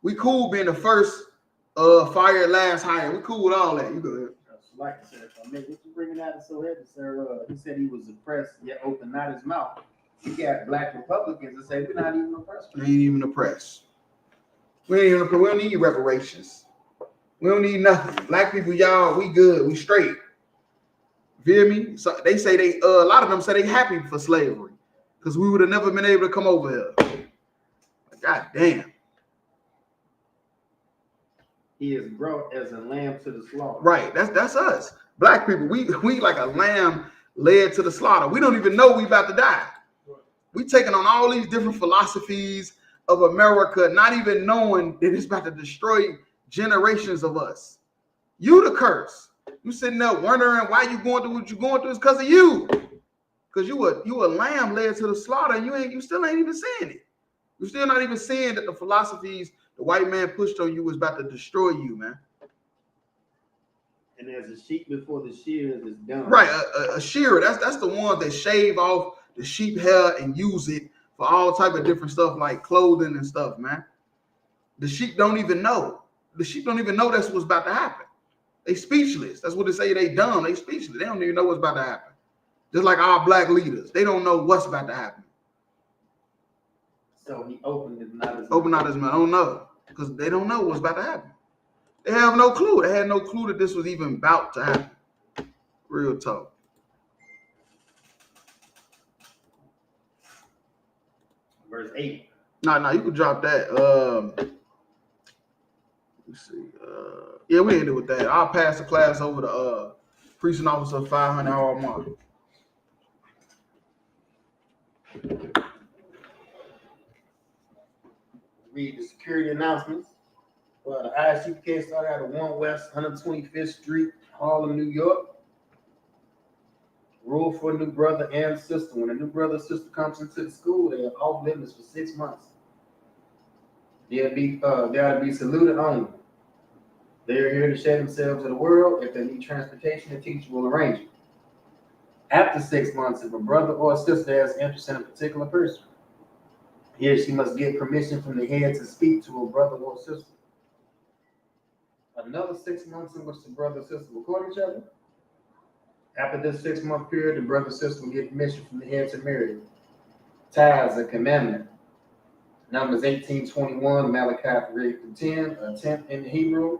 We cool being the first fired, last hired. We cool with all that. You go ahead. Like I said, I mean, what you bringing out is so heavy, sir. He said he was oppressed, yet opened not his mouth. You got black Republicans that say we're not even oppressed. We ain't even oppressed. We don't need reparations. We don't need nothing. Black people, y'all, we good. We straight. Feel me? So they say a lot of them say they happy for slavery because we would have never been able to come over here. God damn. He is brought as a lamb to the slaughter. Right, that's us. Black people, we like a lamb led to the slaughter. We don't even know we about to die. We taking on all these different philosophies of America, not even knowing that it's about to destroy generations of us. You the curse. You sitting there wondering why you going through what you're going through is because of you. Because you a lamb led to the slaughter, and you still ain't even saying it. You're still not even saying that the philosophies the white man pushed on you was about to destroy you, man. And as a sheep before the shears is done. Right, a shearer. That's the one that shave off the sheep hair and use it for all type of different stuff like clothing and stuff, man. The sheep don't even know. The sheep don't even know that's what's about to happen. They speechless. That's what they say. They dumb. They speechless. They don't even know what's about to happen. Just like our black leaders, they don't know what's about to happen. So he opened his mouth. Open out his mouth. I don't know. Because they don't know what's about to happen. They have no clue. They had no clue that this was even about to happen. Real talk. Verse 8. No, you can drop that. Let's see. Yeah, we ended with that. I'll pass the class over to precinct officer 500-hour mark. Read the security announcements. Well, the ISUPK started out at 1 West 125th Street, Harlem, New York. Rule for new brother and sister. When a new brother or sister comes into the school, they are off limits for 6 months. They are to be saluted only. They are here to share themselves to the world. If they need transportation, the teacher will arrange it. After 6 months, if a brother or sister has interest in a particular person, he or she must get permission from the head to speak to a brother or sister. Another 6 months in which the brother and sister will court each other. After this 6 month period, the brother and sister will get permission from the head to marry. Tithes, a commandment. Numbers 18:21, Malachi 3:10, a tenth in the Hebrew.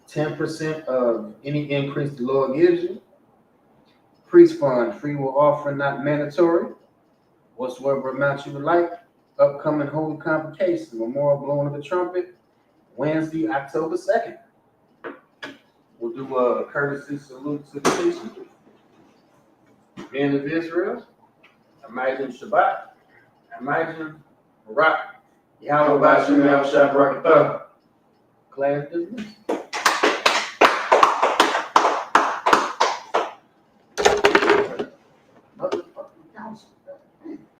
10% of any increase the Lord gives you. Priest fund, free will offering, not mandatory. Whatsoever amount you would like. Upcoming holy convocation, memorial blowing of the trumpet, Wednesday, October 2nd. We'll do a courtesy salute to the nation. Men of Israel, imagine Shabbat, imagine Right. Yahweh Bashim Al Shabrak. Class dismissed.